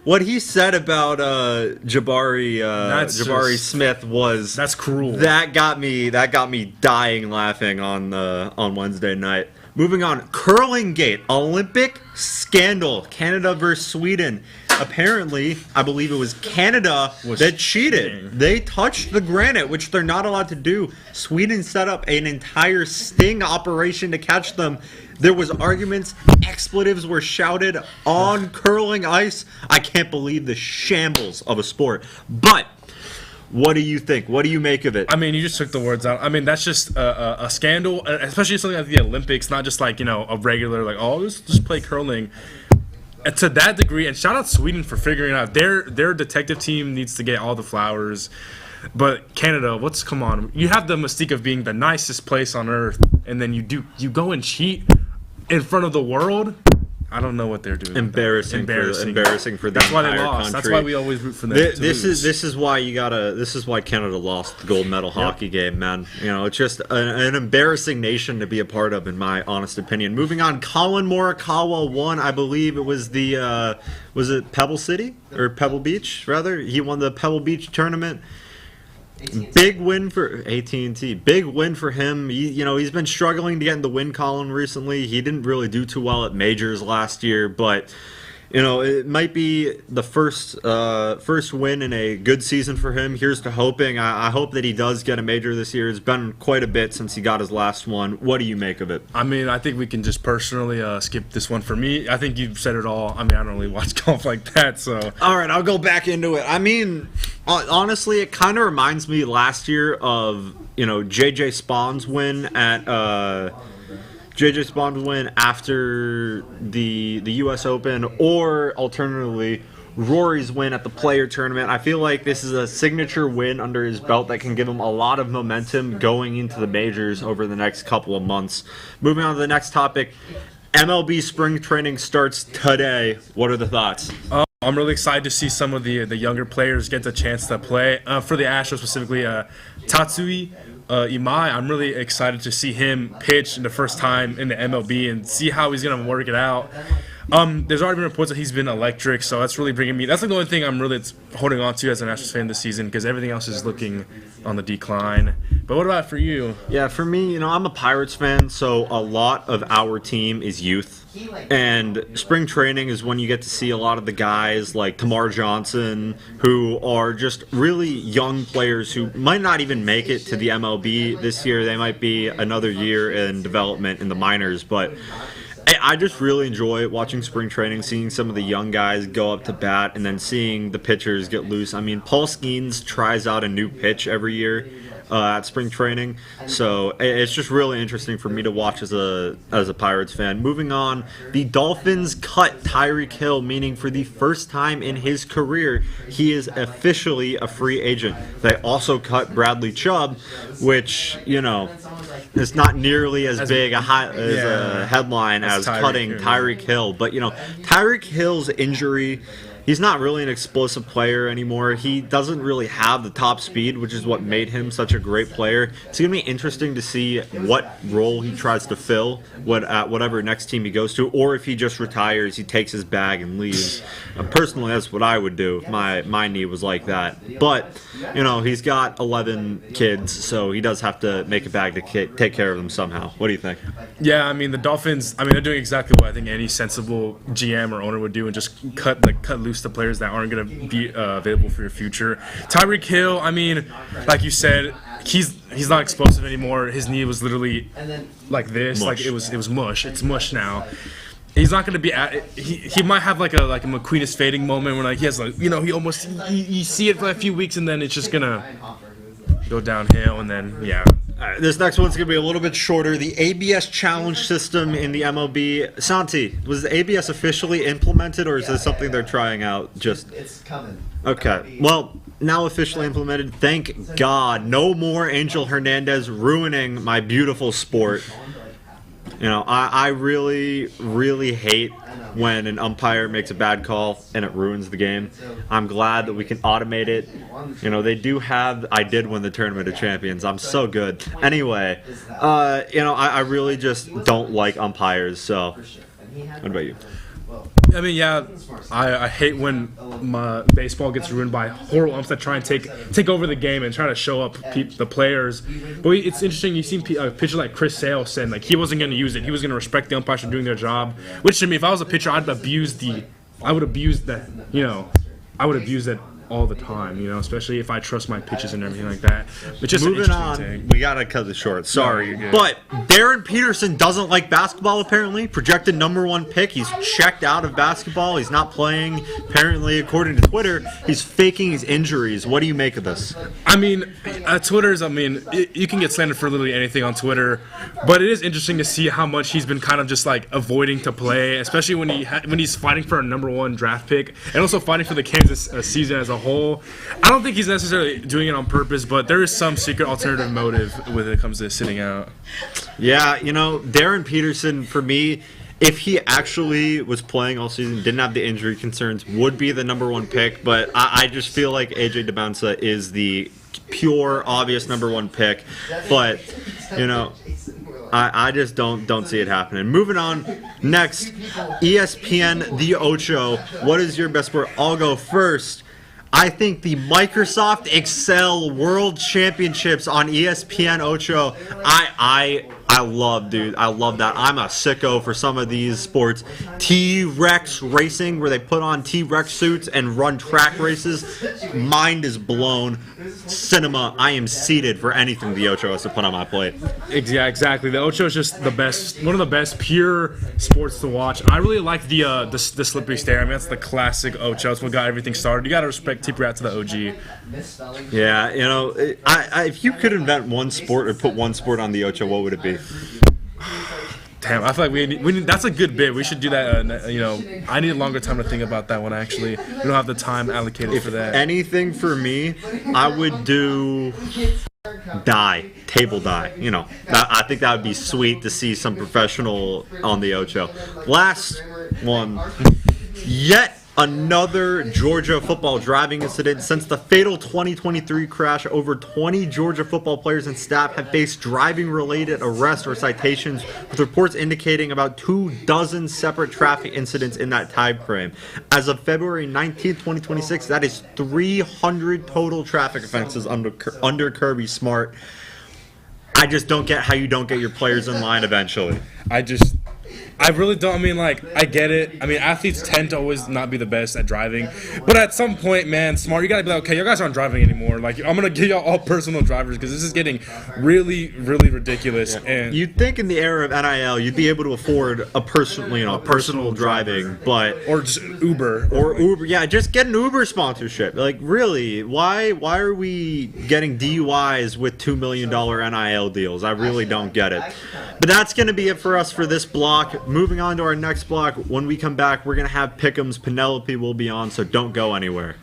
what he said about Jabari Smith was, that's cruel. That got me dying laughing on Wednesday night. Moving on, Curling Gate, Olympic scandal, Canada versus Sweden. Apparently, I believe it was Canada that cheated. They touched the granite, which they're not allowed to do. Sweden set up an entire sting operation to catch them. There was arguments, expletives were shouted on curling ice. I can't believe the shambles of a sport. But what do you think? What do you make of it? You just took the words out. That's just a scandal, especially something like the Olympics, not just a regular let's just play curling. And to that degree, and shout out Sweden for figuring out their detective team needs to get all the flowers. But Canada, come on. You have the mystique of being the nicest place on earth, and then you go and cheat in front of the world. I don't know what they're doing. Embarrassing for the That's why entire they lost. country. That's why we always root for them. This is why Canada lost the gold medal hockey game, man. It's just an embarrassing nation to be a part of, in my honest opinion. Moving on, Colin Morikawa won. I believe it was was it Pebble City or Pebble Beach rather? He won the Pebble Beach tournament. Big win for AT&T. Big win for him. He's been struggling to get in the win column recently. He didn't really do too well at majors last year, but it might be the first win in a good season for him. Here's to hoping. I hope that he does get a major this year. It's been quite a bit since he got his last one. What do you make of it? I think we can just personally skip this one for me. I think you've said it all. I don't really watch golf like that, so. All right, I'll go back into it. Honestly, it kind of reminds me last year of, JJ Spahn's win after the U.S. Open, or alternatively, Rory's win at the Player Tournament. I feel like this is a signature win under his belt that can give him a lot of momentum going into the majors over the next couple of months. Moving on to the next topic, MLB spring training starts today. What are the thoughts? I'm really excited to see some of the younger players get the chance to play. For the Astros specifically, Tatsui Imai, I'm really excited to see him pitch in the first time in the MLB and see how he's going to work it out. There's already been reports that he's been electric, so that's really bringing me. That's the only thing I'm really holding on to as an Astros fan this season, because everything else is looking on the decline. But what about for you? Yeah, for me, I'm a Pirates fan, so a lot of our team is youth. And spring training is when you get to see a lot of the guys like Tamar Johnson, who are just really young players who might not even make it to the MLB this year. They might be another year in development in the minors, but I just really enjoy watching spring training, seeing some of the young guys go up to bat, and then seeing the pitchers get loose. I mean, Paul Skeens tries out a new pitch every year at spring training, so it's just really interesting for me to watch as a Pirates fan. Moving on, the Dolphins cut Tyreek Hill, meaning for the first time in his career, he is officially a free agent. They also cut Bradley Chubb, which, you know, it's not nearly as big a headline as cutting Tyreek Hill. But, you know, Tyreek Hill's injury, he's not really an explosive player anymore. He doesn't really have the top speed, which is what made him such a great player. It's going to be interesting to see what role he tries to fill at whatever next team he goes to, or if he just retires, he takes his bag and leaves. Personally, that's what I would do if my knee was like that. But, you know, he's got 11 kids, so he does have to make a bag to take care of them somehow. What do you think? Yeah, I mean, the Dolphins, I mean, they're doing exactly what I think any sensible GM or owner would do, and just cut loose the players that aren't going to be available for your future. Tyreek Hill, I mean, like you said, he's not explosive anymore. His knee was literally like this, mush. Like it was mush. It's mush now. He's not going to be he might have like a McQueen is fading moment where, like, he has, like, you know, you see it for a few weeks and then it's just going to go downhill, and then this next one's going to be a little bit shorter. The ABS challenge system in the MLB. Santi, was the ABS officially implemented, or is this something they're trying out? It's coming. Okay. Well, now officially implemented. Thank God. No more Angel Hernandez ruining my beautiful sport. You know, I really, really hate when an umpire makes a bad call and it ruins the game. I'm glad that we can automate it. You know, they do have, I did win the Tournament of Champions. I'm so good. Anyway, you know, I really just don't like umpires, so what about you? I mean, yeah, I hate when my baseball gets ruined by horrible umps that try and take over the game and try to show up the players. But it's interesting. You've seen a pitcher like Chris Sale saying, like, he wasn't going to use it. He was going to respect the umpires for doing their job. Which, to me, if I was a pitcher, I would abuse that. You know, I would abuse that all the time, you know, especially if I trust my pitches and everything like that. But just moving on, we gotta cut this short. Sorry, but Darren Peterson doesn't like basketball. Apparently, projected #1 pick. He's checked out of basketball. He's not playing. Apparently, according to Twitter, he's faking his injuries. What do you make of this? I mean, Twitter's. I mean, you can get slandered for literally anything on Twitter, but it is interesting to see how much he's been kind of just like avoiding to play, especially when he's fighting for a #1 draft pick and also fighting for the Kansas season as a whole. I don't think he's necessarily doing it on purpose, but there is some secret alternative motive when it comes to sitting out. Yeah, you know, Darren Peterson, for me, if he actually was playing all season, didn't have the injury concerns, would be the #1 pick, but I just feel like AJ DeBounce is the pure, obvious #1 pick, but, you know, I just don't see it happening. Moving on, next, ESPN The Ocho. What is your best sport? I'll go first. I think the Microsoft Excel World Championships on ESPN Ocho, I love, dude. I love that. I'm a sicko for some of these sports. T-Rex racing, where they put on T-Rex suits and run track races. Mind is blown. Cinema, I am seated for anything the Ocho has to put on my plate. Yeah, exactly. The Ocho is just the best, one of the best pure sports to watch. I really like the slippery stare. I mean, that's the classic Ocho. That's what got everything started. You got to respect Tip Rat to the OG. Yeah, you know, if you could invent one sport or put one sport on the Ocho, what would it be? Damn, I feel like we need, that's a good bit. We should do that. You know, I need a longer time to think about that one, actually. We don't have the time allocated for that. Anything for me, I would do table die. You know, I think that would be sweet to see some professional on the Ocho. Last one, yet another Georgia football driving incident. Since the fatal 2023 crash, over 20 Georgia football players and staff have faced driving-related arrests or citations, with reports indicating about 24 separate traffic incidents in that time frame. As of February 19, 2026, that is 300 total traffic offenses under Kirby Smart. I just don't get how you don't get your players in line eventually. I I really don't. I mean, like, I get it. I mean, athletes tend to always not be the best at driving. But at some point, man, smart, you got to be like, okay, you guys aren't driving anymore. Like, I'm going to give y'all all personal drivers because this is getting really, really ridiculous. Yeah. And You'd think in the era of NIL, you'd be able to afford a personal driving, but or just Uber. or Uber. Yeah, just get an Uber sponsorship. Like, really, why are we getting DUIs with $2 million NIL deals? I really don't get it. But that's going to be it for us for this block. Moving on to our next block. When we come back, we're going to have Pick'ems. Penelope will be on, so don't go anywhere.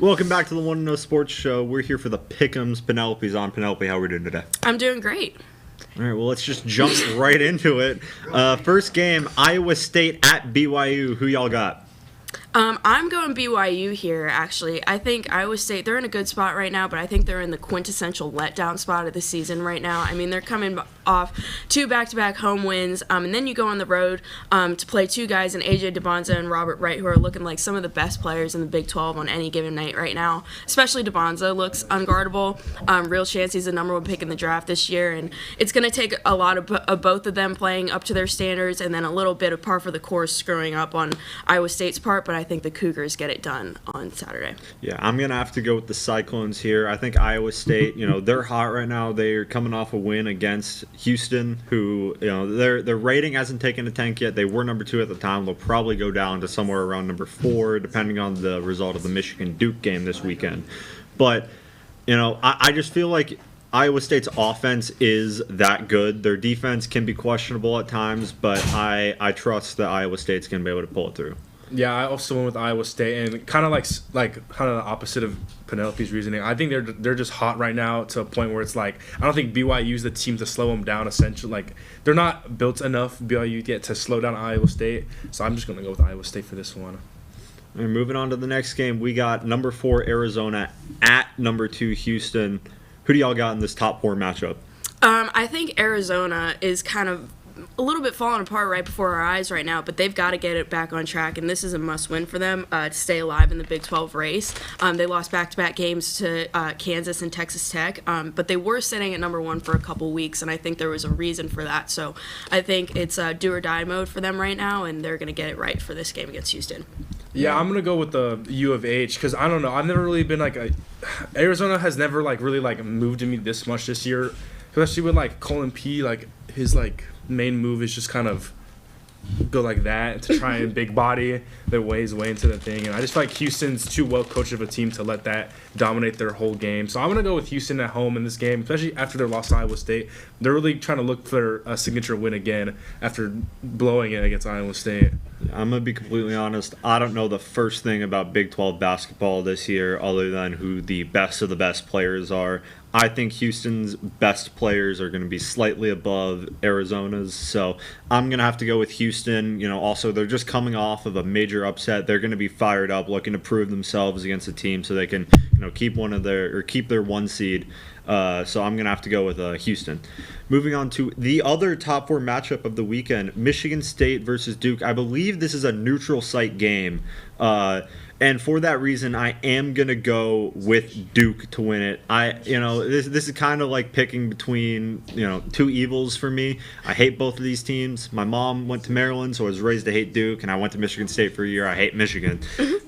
Welcome back to the One to Know Sports Show. We're here for the Pick'ems. Penelope's on. Penelope, how are we doing today? I'm doing great. All right, well, let's just jump right into it. First game, Iowa State at BYU. Who y'all got? I'm going BYU here, actually. I think Iowa State, they're in a good spot right now, but I think they're in the quintessential letdown spot of the season right now. I mean, they're coming off 2 back-to-back home wins, and then you go on the road to play 2 guys in A.J. DeBonza and Robert Wright, who are looking like some of the best players in the Big 12 on any given night right now. Especially DeBonza looks unguardable. Real chance he's the number 1 pick in the draft this year, and it's going to take a lot of both of them playing up to their standards and then a little bit of par for the course screwing up on Iowa State's part, but I think the Cougars get it done on Saturday. Yeah, I'm going to have to go with the Cyclones here. I think Iowa State, they're hot right now. They're coming off a win against Houston, who, their rating hasn't taken a tank yet. They were number 2 at the time. They'll probably go down to somewhere around number 4, depending on the result of the Michigan-Duke game this weekend. But, I just feel like Iowa State's offense is that good. Their defense can be questionable at times, but I trust that Iowa State's going to be able to pull it through. Yeah, I also went with Iowa State, and kind of kind of the opposite of Penelope's reasoning. I think they're just hot right now to a point where it's like I don't think BYU's the team to slow them down. Essentially, like they're not built enough BYU yet to slow down Iowa State. So I'm just gonna go with Iowa State for this one. And moving on to the next game, we got number 4 Arizona at number 2 Houston. Who do y'all got in this top 4 matchup? I think Arizona is kind of a little bit falling apart right before our eyes right now, but they've got to get it back on track, and this is a must-win for them to stay alive in the Big 12 race. They lost back-to-back games to Kansas and Texas Tech, but they were sitting at number 1 for a couple weeks, and I think there was a reason for that. So I think it's do-or-die mode for them right now, and they're going to get it right for this game against Houston. Yeah, I'm gonna go with the U of H because I don't know. I've never really been Arizona has never really moved to me this much this year, especially with Colin P. His main move is just kind of go like that to try and big body their way into the thing. And I just feel like Houston's too well coached of a team to let that dominate their whole game. So I'm going to go with Houston at home in this game, especially after their loss to Iowa State. They're really trying to look for a signature win again after blowing it against Iowa State. I'm going to be completely honest. I don't know the first thing about Big 12 basketball this year other than who the best of the best players are. I think Houston's best players are going to be slightly above Arizona's, so I'm going to have to go with Houston. Also, they're just coming off of a major upset. They're going to be fired up, looking to prove themselves against a team so they can, keep their 1 seed. So I'm going to have to go with Houston. Moving on to the other top 4 matchup of the weekend, Michigan State versus Duke. I believe this is a neutral site game. And for that reason, I am going to go with Duke to win it. This is kind of like picking between, 2 evils for me. I hate both of these teams. My mom went to Maryland, so I was raised to hate Duke, and I went to Michigan State for a year. I hate Michigan.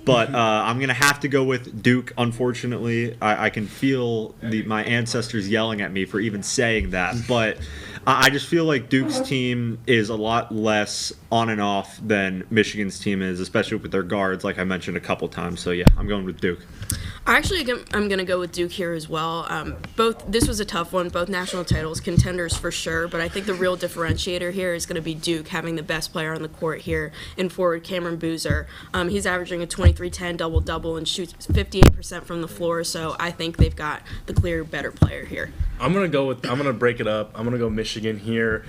But I'm going to have to go with Duke, unfortunately. I can feel my ancestors yelling at me for even saying that. But I just feel like Duke's team is a lot less on and off than Michigan's team is, especially with their guards, like I mentioned a couple times. So, yeah, I'm going with Duke. I'm going to go with Duke here as well. This was a tough one, both national titles contenders for sure, but I think the real differentiator here is going to be Duke having the best player on the court here in forward Cameron Boozer. He's averaging a 23-10 double-double and shoots 58% from the floor, so I think they've got the clear better player here. I'm going to break it up. I'm going to go Michigan here.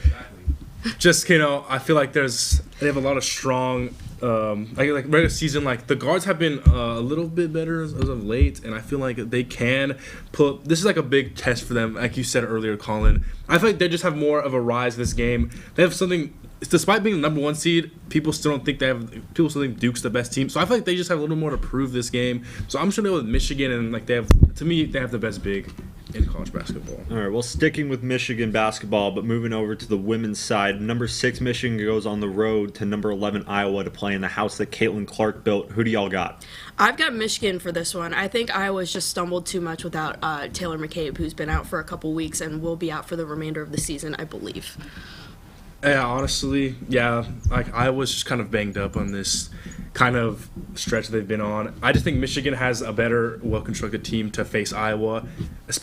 Just, I feel like they have a lot of strong regular season, the guards have been a little bit better as of late, and I feel like they can put. This is a big test for them, like you said earlier, Colin. I feel like they just have more of a rise this game. They have something. Despite being the number 1 seed, people still don't think people still think Duke's the best team. So I feel like they just have a little more to prove this game. So I'm just gonna go with Michigan, and they have the best big in college basketball. All right, well, sticking with Michigan basketball, but moving over to the women's side, number 6 Michigan goes on the road to number 11 Iowa to play in the house that Caitlin Clark built. Who do y'all got? I've got Michigan for this one. I think Iowa's just stumbled too much without Taylor McCabe, who's been out for a couple weeks and will be out for the remainder of the season, I believe. Yeah, honestly, Iowa's just kind of banged up on this kind of stretch they've been on. I just think Michigan has a better, well-constructed team to face Iowa.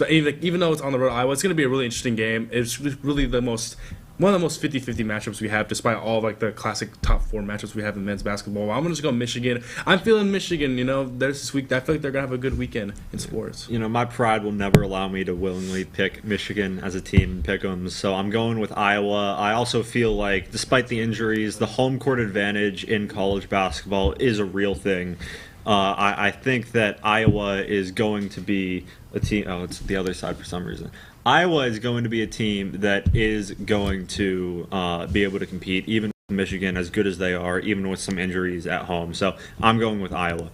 Even though it's on the road, Iowa, it's going to be a really interesting game. It's really the most one of the most 50-50 matchups we have, despite all like the classic top 4 matchups we have in men's basketball. I'm gonna just go Michigan. I'm feeling Michigan. There's this week. I feel like they're gonna have a good weekend in sports. My pride will never allow me to willingly pick Michigan as a team and pick them. So I'm going with Iowa. I also feel like, despite the injuries, the home court advantage in college basketball is a real thing. I think that Iowa is going to be a team. Oh, it's the other side for some reason. Iowa is going to be a team that is going to be able to compete, even with Michigan, as good as they are, even with some injuries at home. So I'm going with Iowa.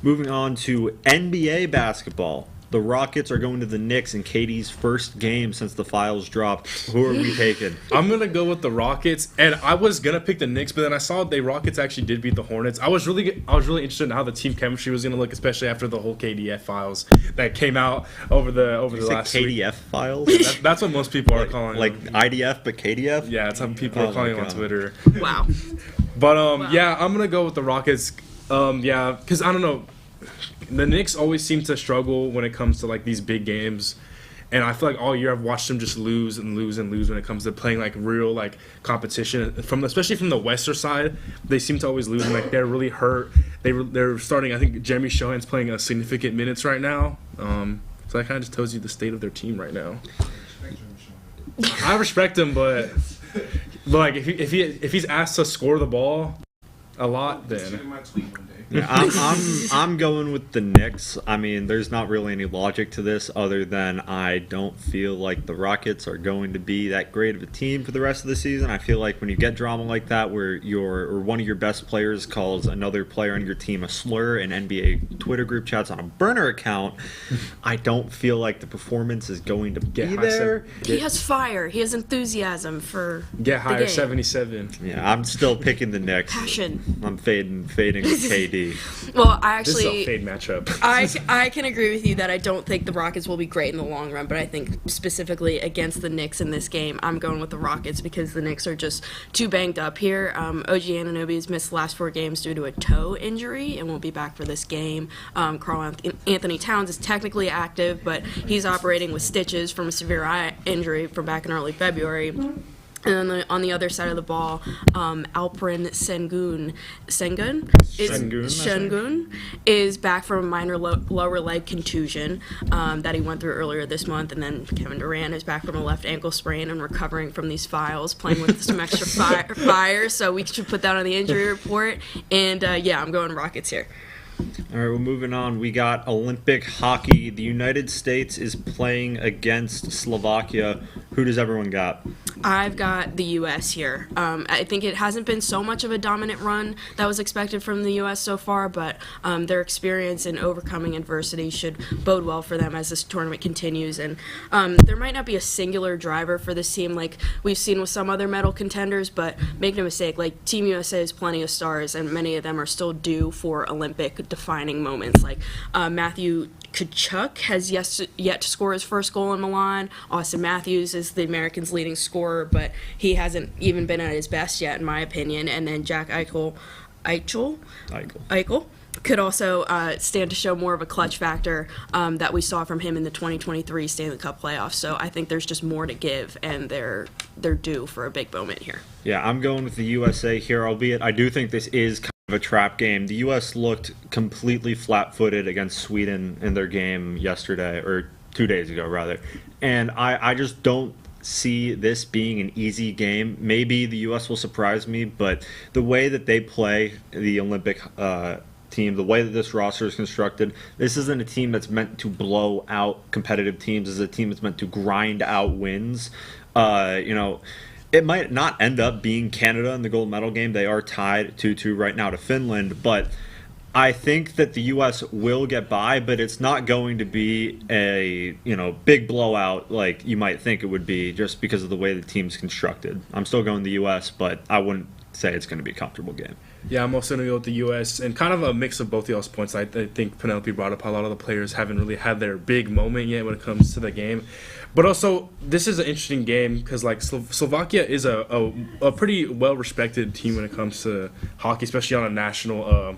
Moving on to NBA basketball. The Rockets are going to the Knicks in KD's first game since the files dropped. Who are we taking? I'm going to go with the Rockets, and I was going to pick the Knicks, but then I saw the Rockets actually did beat the Hornets. I was really interested in how the team chemistry was going to look, especially after the whole KDF files that came out over the last KDF week. files? That's what most people are calling like them. IDF, but KDF? Yeah, that's how people are calling them on Twitter. Wow. But, yeah, I'm going to go with the Rockets. Yeah, because I don't know. The Knicks always seem to struggle when it comes to like these big games, and I feel like all year I've watched them just lose and lose and lose when it comes to playing like real like competition especially from the Western side. They seem to always lose, and like they're really hurt. They're starting. I think Jeremy Shohan's playing a significant minutes right now. So that kind of just tells you the state of their team right now. I respect him, but like if he's asked to score the ball a lot, then. Yeah, I'm going with the Knicks. I mean, there's not really any logic to this other than I don't feel like the Rockets are going to be that great of a team for the rest of the season. I feel like when you get drama like that where one of your best players calls another player on your team a slur in NBA Twitter group chats on a burner account, I don't feel like the performance is going to be there. He has fire. He has enthusiasm for Get higher, the game. 77. Yeah, I'm still picking the Knicks. Passion. I'm fading with KD. Well, I actually This is a fade matchup. I can agree with you that I don't think the Rockets will be great in the long run, but I think specifically against the Knicks in this game, I'm going with the Rockets because the Knicks are just too banged up here. OG Anunoby has missed the last 4 games due to a toe injury and won't be back for this game. Karl Anthony Towns is technically active, but he's operating with stitches from a severe eye injury from back in early February. And then on the other side of the ball, Alperen Sengun is back from a minor lower leg contusion that he went through earlier this month. And then Kevin Durant is back from a left ankle sprain and recovering from these files, playing with some extra fire. So we should put that on the injury report. And, yeah, I'm going Rockets here. All right, we're moving on. We got Olympic hockey. The United States is playing against Slovakia. Who does everyone got? I've got the U.S. here. I think it hasn't been so much of a dominant run that was expected from the U.S. so far, but their experience in overcoming adversity should bode well for them as this tournament continues. And there might not be a singular driver for this team like we've seen with some other medal contenders, but make no mistake, like Team USA has plenty of stars, and many of them are still due for Olympic-defining moments. Like Matthew Tkachuk has yet to score his first goal in Milan. Austin Matthews is the Americans' leading scorer, but he hasn't even been at his best yet, in my opinion. And then Jack Eichel could also stand to show more of a clutch factor that we saw from him in the 2023 Stanley Cup playoffs. So I think there's just more to give, and they're due for a big moment here. Yeah, I'm going with the USA here, albeit I do think this is kind of a trap game. The U.S. looked completely flat-footed against Sweden in their game yesterday, or 2 days ago, rather. And I just don't see this being an easy game. Maybe the U.S. will surprise me, but the way that they play the Olympic team, the way that this roster is constructed, this isn't a team that's meant to blow out competitive teams. This is a team that's meant to grind out wins. It might not end up being Canada in the gold medal game. They are tied 2-2 right now to Finland, but I think that the U.S. will get by, but it's not going to be a big blowout like you might think it would be just because of the way the team's constructed. I'm still going the U.S., but I wouldn't say it's going to be a comfortable game. Yeah, I'm also going to go with the U.S. and kind of a mix of both y'all's points. I think Penelope brought up a lot of the players haven't really had their big moment yet when it comes to the game. But also, this is an interesting game because like Slovakia is a pretty well-respected team when it comes to hockey, especially on a national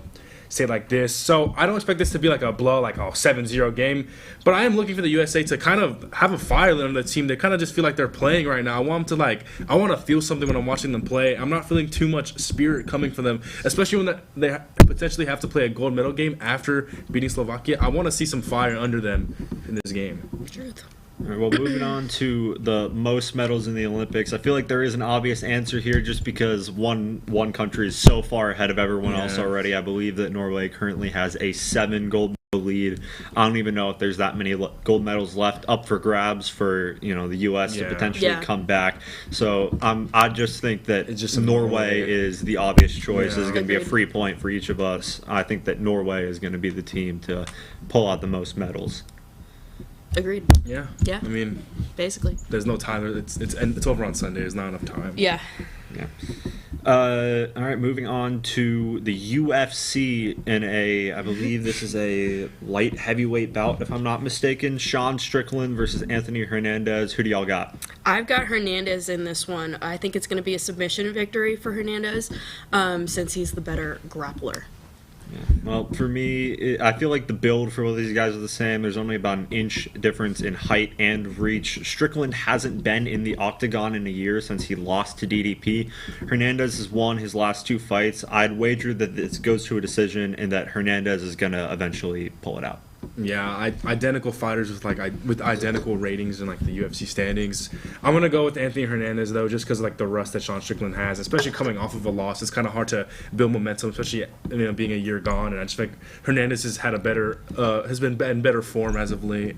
say it like this. So I don't expect this to be like a blow, like a 7-0 game. But I am looking for the USA to kind of have a fire on the team. They kind of just feel like they're playing right now. I want them to I want to feel something when I'm watching them play. I'm not feeling too much spirit coming from them, especially when they potentially have to play a gold medal game after beating Slovakia. I want to see some fire under them in this game. Truth. All right, well, moving on to the most medals in the Olympics, I feel like there is an obvious answer here just because one country is so far ahead of everyone else already. I believe that Norway currently has a 7 gold medal lead. I don't even know if there's that many gold medals left up for grabs for the U.S. to potentially come back. So I just think that Norway is the obvious choice. This is going to be a free point for each of us. I think that Norway is going to be the team to pull out the most medals. Agreed. Yeah. Yeah. I mean, basically, there's no time. It's over on Sunday. There's not enough time. Yeah. Yeah. All right, moving on to the UFC in I believe this is a light heavyweight bout, if I'm not mistaken. Sean Strickland versus Anthony Hernandez. Who do y'all got? I've got Hernandez in this one. I think it's going to be a submission victory for Hernandez, since he's the better grappler. Yeah. Well, for me, I feel like the build for both these guys are the same. There's only about an inch difference in height and reach. Strickland hasn't been in the octagon in a year since he lost to DDP. Hernandez has won his last 2 fights. I'd wager that this goes to a decision and that Hernandez is going to eventually pull it out. Yeah, identical fighters with identical ratings in the UFC standings. I'm gonna go with Anthony Hernandez though, just because the rust that Sean Strickland has, especially coming off of a loss. It's kind of hard to build momentum, especially being a year gone. And I just think Hernandez has had has been in better form as of late.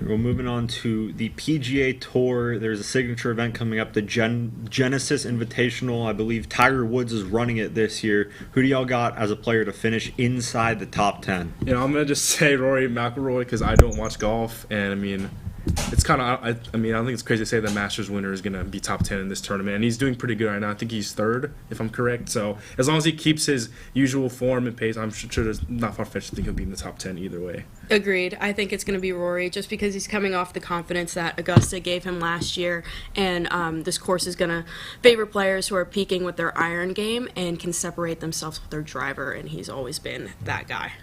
Well, moving on to the PGA Tour, there's a signature event coming up, the Genesis Invitational. I believe Tiger Woods is running it this year. Who do y'all got as a player to finish inside the top 10? I'm going to just say Rory McIlroy because I don't watch golf. And, it's kind of, I don't think it's crazy to say the Masters winner is going to be top 10 in this tournament. And he's doing pretty good right now. I think he's 3rd, if I'm correct. So as long as he keeps his usual form and pace, I'm sure there's not far-fetched to think he'll be in the top 10 either way. Agreed. I think it's going to be Rory just because he's coming off the confidence that Augusta gave him last year. And this course is going to favor players who are peaking with their iron game and can separate themselves with their driver. And he's always been that guy.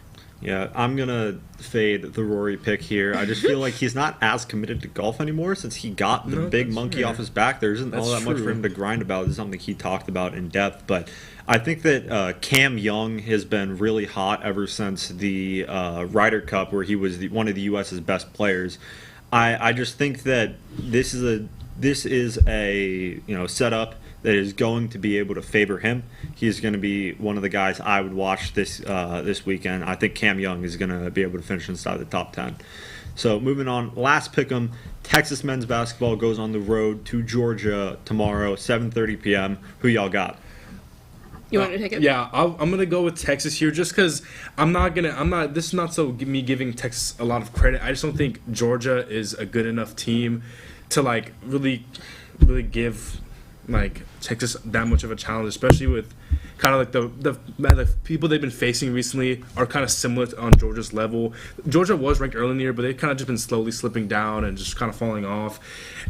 Yeah, I'm going to fade the Rory pick here. I just feel like he's not as committed to golf anymore since he got the big monkey off his back. There isn't all that much for him to grind about. This is something he talked about in depth. But I think that Cam Young has been really hot ever since the Ryder Cup where he was one of the U.S.'s best players. I just think that this is a setup that is going to be able to favor him. He's going to be one of the guys I would watch this weekend. I think Cam Young is going to be able to finish inside the top 10. So moving on, last pick'em, Texas men's basketball goes on the road to Georgia tomorrow, 7:30 p.m. Who y'all got? You want to take it? Yeah, I'm gonna go with Texas here, just because This is not so me giving Texas a lot of credit. I just don't think Georgia is a good enough team to really give Texas that much of a challenge, especially with kind of the people they've been facing recently are kind of similar on Georgia's level. Georgia was ranked early in the year, but they've kind of just been slowly slipping down and just kind of falling off.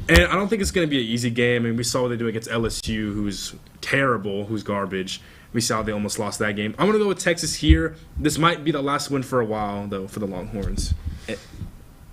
And I don't think it's going to be an easy game. I mean, we saw what they do against LSU, who's terrible, who's garbage. We saw they almost lost that game. I'm going to go with Texas here. This might be the last win for a while, though, for the Longhorns.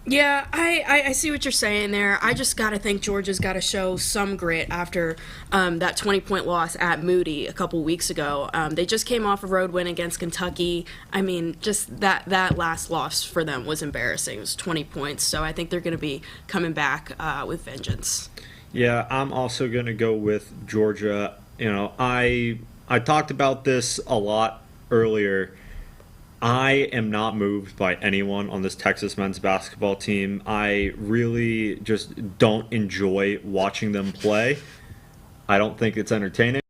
Yeah, I see what you're saying there. I just got to think Georgia's got to show some grit after that 20-point loss at Moody a couple weeks ago. They just came off a road win against Kentucky. I mean, just that last loss for them was embarrassing. It was 20 points. So I think they're going to be coming back with vengeance. Yeah, I'm also going to go with Georgia. I talked about this a lot earlier. I am not moved by anyone on this Texas men's basketball team. I really just don't enjoy watching them play. I don't think it's entertaining.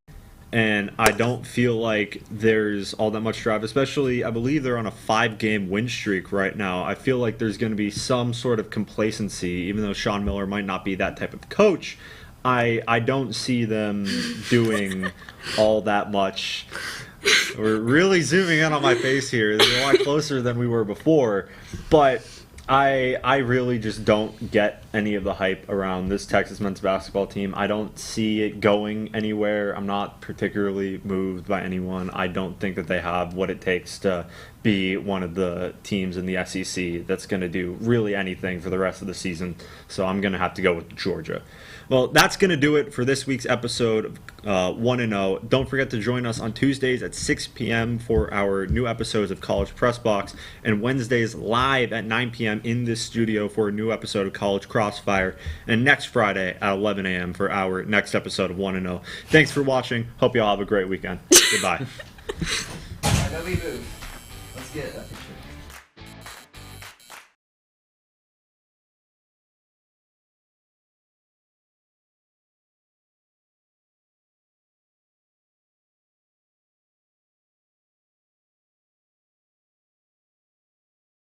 And I don't feel like there's all that much drive, especially I believe they're on a 5-game win streak right now. I feel like there's going to be some sort of complacency, even though Sean Miller might not be that type of coach. I don't see them doing all that much. We're really zooming in on my face here. They're a lot closer than we were before. But I really just don't get any of the hype around this Texas men's basketball team. I don't see it going anywhere. I'm not particularly moved by anyone. I don't think that they have what it takes to be one of the teams in the SEC that's going to do really anything for the rest of the season. So I'm going to have to go with Georgia. Well, that's going to do it for this week's episode of 1-0. Don't forget to join us on Tuesdays at 6 p.m. for our new episodes of College Press Box, and Wednesdays live at 9 p.m. in this studio for a new episode of College Crossfire, and next Friday at 11 a.m. for our next episode of 1-0. Thanks for watching. Hope you all have a great weekend. Goodbye. All right, nobody move. Let's get a picture.